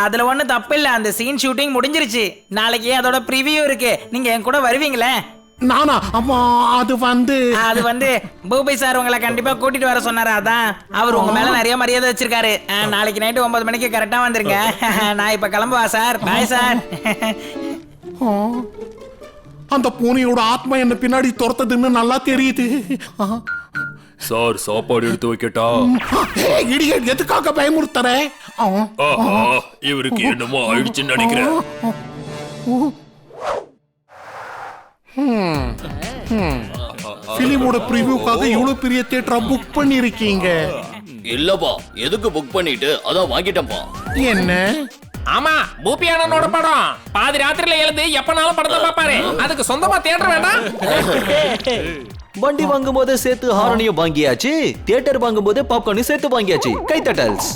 Speaker 15: அதுல ஒண்ணு தப்பு இல்ல. அந்த சீன் ஷூட்டிங் முடிஞ்சிருச்சு. நாளைக்கு அதோட ப்ரிவியூ இருக்கு. நீங்க என் கூட வருவீங்களே?
Speaker 5: நானா? அம்மா, அது
Speaker 15: வந்து பூபி சார் உங்களை கண்டிப்பா கூட்டிட்டு வர சொன்னாரு. அதான் அவர் உங்க மேல நிறைய மரியாதை வச்சிருக்காரு. நாளைக்கு நைட்டு 9 மணிக்கு கரெக்டா வந்துருங்க. நான் இப்ப கிளம்புவா சார். Bye sir.
Speaker 5: அந்த பூனையோட ஆத்மா என்ன பின்னாடி துரத்ததுன்னு நல்லா தெரியுது.
Speaker 11: சார், சாப்பாடு எடுத்து வைக்கட்டா?
Speaker 5: இடியட், எதுக்காக பயமுறுத்தற?
Speaker 11: இவருக்கு என்னமோ ஆயிடுச்சுன்னு நினைக்கிறேன்.
Speaker 5: பிலிமோட ப்ரிவியூக்காக இவ்வளவு பெரிய தியேட்டரை புக் பண்ணிருக்கீங்க?
Speaker 13: இல்லப்பா, எதுக்கு புக் பண்ணிட்டு அதான் வாங்கிட்டேன்ப்பா.
Speaker 5: என்ன?
Speaker 14: ஆமா, பூபி அண்ணனோட படம். பாதி ராத்திரில எழுந்து எப்பனாலும் படத்தை பாப்பாரு. அதுக்கு சொந்தமா தியேட்டர் வேண்டாம்?
Speaker 12: வண்டி வாங்கும் போது சேர்த்து ஹாரனையும் வாங்கியாச்சு, தியேட்டர் வாங்கும் போது பாப்கார்னையும் சேர்த்து வாங்கியாச்சு. கைத்தட்டல்ஸ்.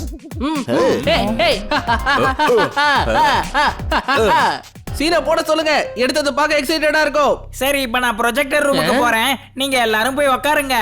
Speaker 9: சீனை போட சொல்லுங்க. எடுத்தது பார்க்க எக்ஸைட்டடா இருக்கும்.
Speaker 15: சரி, இப்ப நான் ப்ரொஜெக்டர் ரூமுக்கு போறேன். நீங்க எல்லாரும் போய் உட்காருங்க.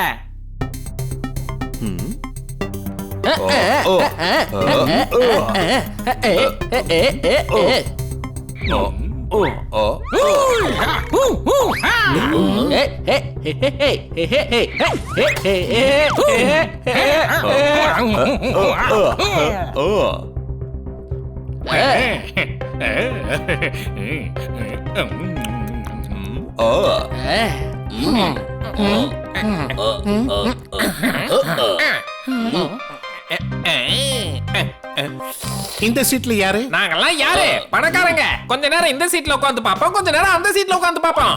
Speaker 5: இந்த சீட்ல யாரு?
Speaker 14: நாங்கெல்லாம் யாரு? பணக்காரங்க. கொஞ்ச நேரம் இந்த சீட்ல உட்கார்ந்து பாப்போம், கொஞ்ச நேரம் அந்த சீட்ல உட்கார்ந்து பாப்போம்.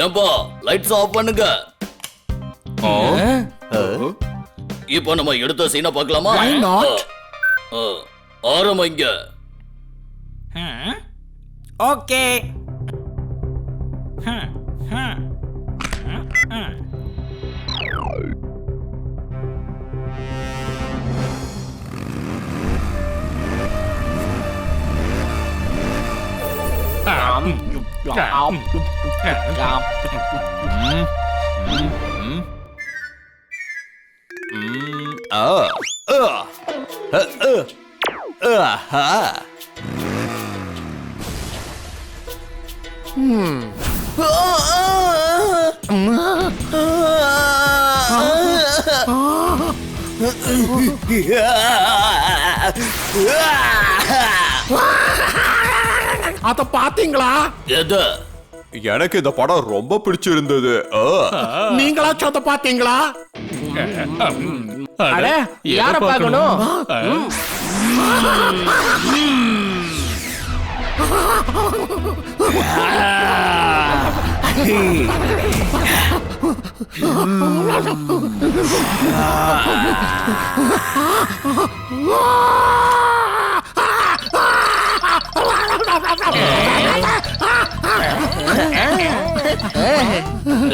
Speaker 13: ஏம்பா, லைட்ஸ் ஆஃப் பண்ணுங்க. இப்போ நம்ம எடுத்த சீனை பார்க்கலாமா?
Speaker 5: Why not?
Speaker 13: ஆரம்பிங்க.
Speaker 15: ஓகே.
Speaker 12: ஆஹா.
Speaker 5: அத பாத்தீங்களா?
Speaker 13: எது?
Speaker 10: எனக்கு இந்த படம் ரொம்ப பிடிச்சிருந்தது.
Speaker 5: நீங்களாச்சும் அத பாத்தீங்களா?
Speaker 9: அட யார பார்க்கணும்?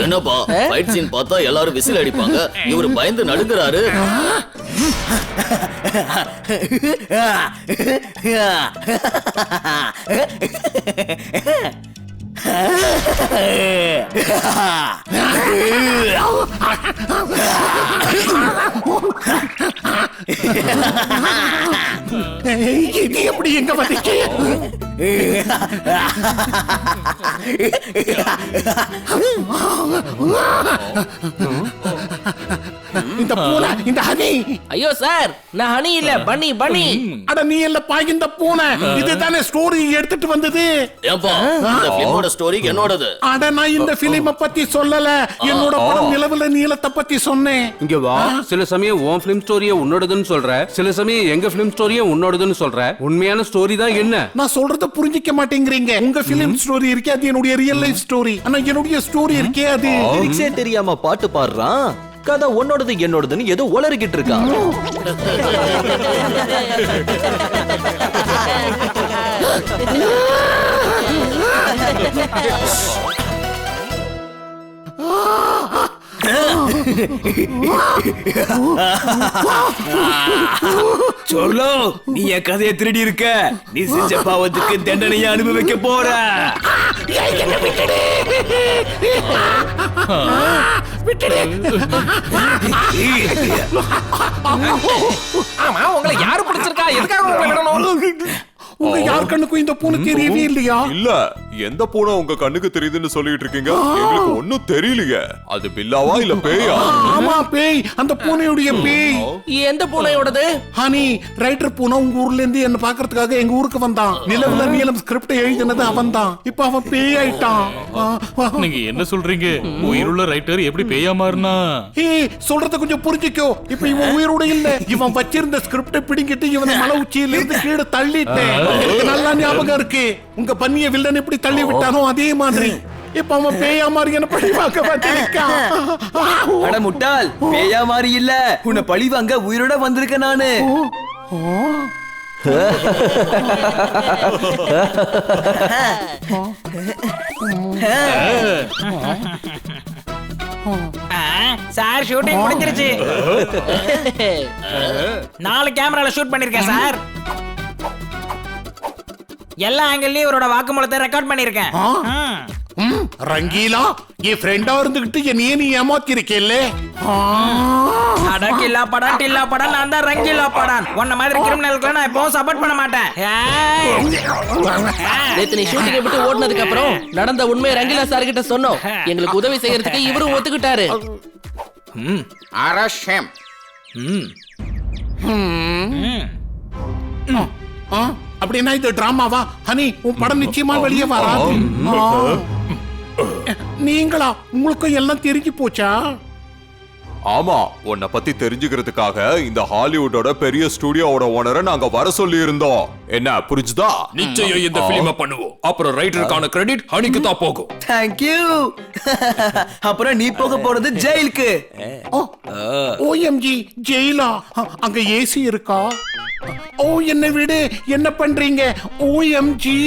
Speaker 13: என்னப்பா ஃபைட் சீன் பார்த்தா எல்லாரும் விசில் அடிப்பாங்க, இவரு பயந்து நடுங்குறாரு.
Speaker 5: இது எப்படி எங்க வந்துச்சு? இந்த பூனை, இந்த ஹனி.
Speaker 9: ஐயோ சார், நான் ஹனி இல்ல, பன்னி பன்னி.
Speaker 5: அட நீ இல்லப்பா இந்த பூனை. இதுதானே ஸ்டோரி எடுத்துட்டு வந்தது.
Speaker 13: ஏப்பா இந்த ஃபிலிமோட ஸ்டோரி என்னோடது.
Speaker 5: அட நான் இந்த ஃபிலிமை பத்தி சொல்லல, என்னோட படம் நிலவுல நீலத்தை பத்தி சொன்னேன்.
Speaker 8: இங்க வா. சில சமயம் உன் ஃபிலிம் ஸ்டோரியை உன்னோடதுன்னு சொல்ற, சில சமயம் எங்க ஃபிலிம் ஸ்டோரியை உன்னோடதுன்னு சொல்ற. உண்மையான ஸ்டோரி தான் என்ன?
Speaker 5: நான் சொல்றத புரிஞ்சிக்க மாட்டேங்கிறீங்க. உங்க ஃபிலிம் ஸ்டோரி இருக்கே அது என்னுடைய ரியல் லைஃப் ஸ்டோரி. ஆனா என்னுடைய ஸ்டோரி இருக்கே அது
Speaker 12: லிரிக்ஸே தெரியாம பாட்டு பாடுறான். கதை உன்னோடது என்னோடதுன்னு ஏதோ உளறிக்கிட்டு இருக்கான்.
Speaker 6: சொல்லு, நீ என் கதையை திருடி இருக்க. நீ செஞ்ச பாவத்துக்கு தண்டனையை அனுபவிக்க போற.
Speaker 14: ஆமா, உங்களை யாரு பிடிச்சிருக்கா? எதுக்காக உங்களை விடணும்?
Speaker 5: உங்க யார் கண்ணுக்கும் இந்த பூனை தெரியவே இல்லையா?
Speaker 10: இல்ல, எந்த பூனை உங்க கண்ணுக்கு தெரியுதுன்னு சொல்லிட்டு இருக்கீங்க? எங்களுக்கு ஒண்ணும் தெரியலையே. அது பில்லாவா இல்ல பேயா?
Speaker 5: ஆமா பேய், அந்த பூனையுடைய பேய்.
Speaker 9: எந்த பூனையோடது?
Speaker 5: ஹனி, ரைட்டர் பூனை உங்க ஊர்ல இருந்து என்ன பாக்குறதுக்காக எங்க ஊருக்கு வந்தான். நிலவுல நீலம் ஸ்கிரிப்ட் எழுதினது அவன் தான். இப்ப அவன் பேய் ஆயிட்டான்.
Speaker 11: நீங்க என்ன சொல்றீங்க? உயிருள்ள ரைட்டர் எப்படி பேயா மாறினா?
Speaker 5: ஏய், சொல்றத கொஞ்சம் புரிஞ்சுக்கோ. இப்ப இவன் உயிரோட இல்ல. இவன் வச்சிருந்த ஸ்கிரிப்ட பிடிங்கிட்டு இவனை மலை உச்சியில இருந்து கீழே தள்ளிட்டேன். எனக்கு நல்லா ஞாபகம் இருக்கு. உங்க பன்னிய வில்லன் எப்படி தள்ளி விட்டானோ அதே மாதிரி இப்ப அவன் பேயா மாதிரி என்ன பழி வாங்க வந்திருக்கான்.
Speaker 6: அட முட்டாள், பேயா மாதிரி இல்ல, உன்னை பழி வாங்க உயிரோட வந்திருக்க நானு.
Speaker 15: சார் ஷூட்டிங் முடிஞ்சிருச்சு. 4 கேமரால ஷூட் பண்ணிருக்கேன் சார். எல்லா ஆங்கிள்லயும் இவரோட வாக்குமூலத்தை ரெக்கார்ட் பண்ணிருக்கேன்.
Speaker 5: ரங்கீலா, என் ஃப்ரெண்டா இருந்துகிட்டு என்னையே நீ ஏமாத்திருக்கேல்ல.
Speaker 15: அடக்கில்லா படான் டில்லா படான், நான் தான் ரங்கீலா படான். உன்ன மாதிரி கிரிமினலுக்கு நான் எப்பவும் சப்போர்ட் பண்ண மாட்டேன்.
Speaker 9: நேத்து நீ ஷூட்டிங்கை விட்டு ஓடுனதுக்கு அப்புறம் நடந்த உண்மையை ரங்கீலா சார் கிட்ட சொன்னோம். எங்களுக்கு உதவி செய்யறதுக்கு இவரும் ஒத்துக்கிட்டாரு.
Speaker 14: அரஷம்.
Speaker 5: அப்படின்னா இது டிராமாவா? ஹனி, உன் படம் நிச்சயமா வெளியே வராது. நீங்களா? உங்களுக்கும் எல்லாம் தெரிஞ்சு போச்சா?
Speaker 10: ஆமா, உன்னை பத்தி தெரிஞ்சுக்கிறதுக்காக இந்த ஹாலிவுட்டோட பெரிய ஸ்டுடியோவோட ஓனரை நாங்க வர சொல்லி இருந்தோம். என்ன புரிஞ்சுதா?
Speaker 16: நிச்சயம் இந்த பிலிமை பண்ணுவோம். அப்புறம் ரைட்டருக்கான கிரெடிட் ஹனிக்கு தான் போகும்.
Speaker 6: Thank you. அப்புறம் நீ போக போறது ஜெயிலுக்கு.
Speaker 5: ஓஎம்ஜி, ஜெயிலா? அங்க ஏசி இருக்கா? ஓ, என்ன விடு, என்ன பண்றீங்க? OMG,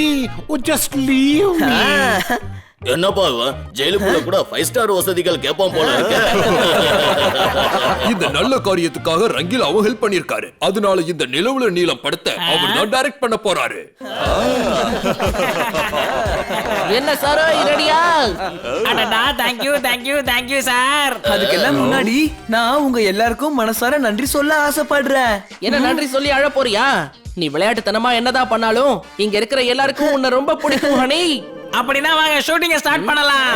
Speaker 5: just leave me.
Speaker 13: என்னப்பா இவன் ஜெயிலுக்குள்ள கூட 5 ஸ்டார் வசதிகள் கேட்பான் போல இருக்கு.
Speaker 16: இந்த நல்ல காரியத்துக்காக ரங்கில் அவ ஹெல்ப் பண்ணிருக்காரு. அதனால இந்த நிலவுல நீளம் படத்தை அவர் தான் டைரக்ட் பண்ண போறாரு.
Speaker 9: என்ன சார் ரெடியா?
Speaker 15: அடடா தேங்க் யூ சார்.
Speaker 6: அதுக்கெல்லாம் முன்னாடி நான் உங்க எல்லாருக்கும் மனசார நன்றி சொல்ல ஆசைப்படுறேன்.
Speaker 9: என்ன நன்றி சொல்லி அழ போறியா? நீ விளையாட்டுத்தனமா என்னதான் பண்ணாலும் இங்க இருக்கிற எல்லாருக்கும் உன்னை ரொம்ப பிடிக்கும் ஹனி.
Speaker 15: அப்படின்னா வாங்க ஷூட்டிங்க ஸ்டார்ட் பண்ணலாம்.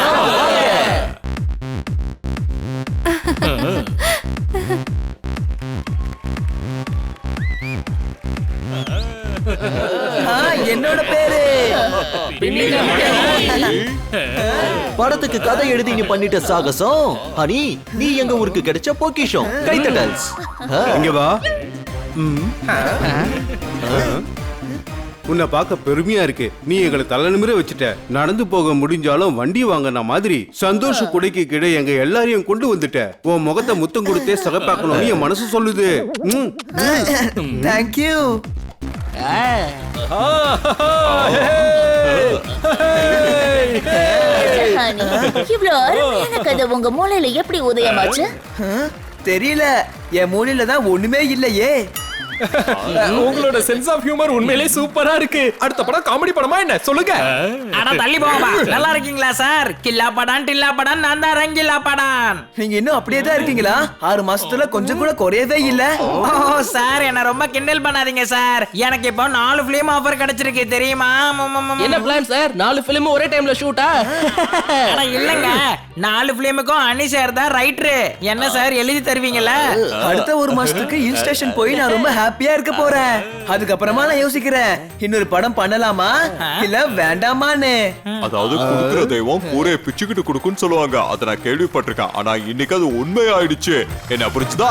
Speaker 6: என்னோட பேரு
Speaker 12: படத்துக்கு கதை எழுதி நீ பண்ணிட்ட சாகசம் ஹனி, நீ எங்க ஊருக்கு கிடைச்ச பொக்கிஷம். கைத்தட்டல்ஸ்.
Speaker 8: இங்க வா. உன்னை பார்க்க பெருமையா இருக்கு. நீ எங்களை தலை நிமிர வச்சுட்ட. நடந்து போக முடிஞ்சாலும் வண்டி வாங்கின மாதிரி சந்தோஷ குடைக்கு கீழே எங்க எல்லாரையும் கொண்டு வந்துட்ட. உன் முகத்தை முத்தம் கொடுத்தே சகப்பாக்கணும் என் மனசு சொல்லுது.
Speaker 6: தேங்க்யூ.
Speaker 3: இவ்வளவு அருமையான கதை உங்க மூளையில எப்படி உதயமாச்சு?
Speaker 6: தெரியல, என் மூலையில தான் ஒண்ணுமே இல்லையே.
Speaker 14: உங்களோட சென்ஸ் ஆஃப் ஹியூமர் உண்மையிலே சூப்பரா இருக்கு. அடுத்த படம் காமெடி படமா என்ன சொல்லுங்க?
Speaker 15: அட தள்ளி போங்கப்பா. நல்லா இருக்கீங்களா சார்? கில்லா படான் டில்லா படான் நான் தான் ரங்கில்லா படான்.
Speaker 6: நீங்க இன்னும் அப்படியே தான் இருக்கீங்களா? 6 மாசத்துல கொஞ்சம் கூட குறையவே இல்ல.
Speaker 15: ஓ சார், என்ன ரொம்ப கிண்டல் பண்ணாதீங்க சார். எனக்கு இப்போ 4 ஃபிலிம் ஆஃபர் கிடைச்சிருக்கு தெரியுமா?
Speaker 9: என்ன பிளான் சார்? 4 ஃபிலிம் ஒரே டைம்ல ஷூட்டா?
Speaker 15: அட இல்லங்க, 4 ஃபிலிமுக்கும் அனி சார் தான் ரைட்டர். என்ன சார் எழுதி தருவீங்களா?
Speaker 6: அடுத்த 1 மாசத்துக்கு ஹில் ஸ்டேஷன் போய் நான் ரொம்ப ஹாப்பியா இருக்க போறேன். அதுக்கப்புறமா நான் யோசிக்கிறேன், இன்னொரு படம் பண்ணலாமா இல்ல வேண்டாமான்னு.
Speaker 10: அதாவது குடுக்குற தெய்வம் பூரே பிச்சுக்கிட்டு கொடுக்குன்னு சொல்லுவாங்க. அதை நான் கேள்விப்பட்டிருக்கேன். ஆனா இன்னைக்கு அது உண்மை ஆயிடுச்சு. என்ன புரிச்சுதா?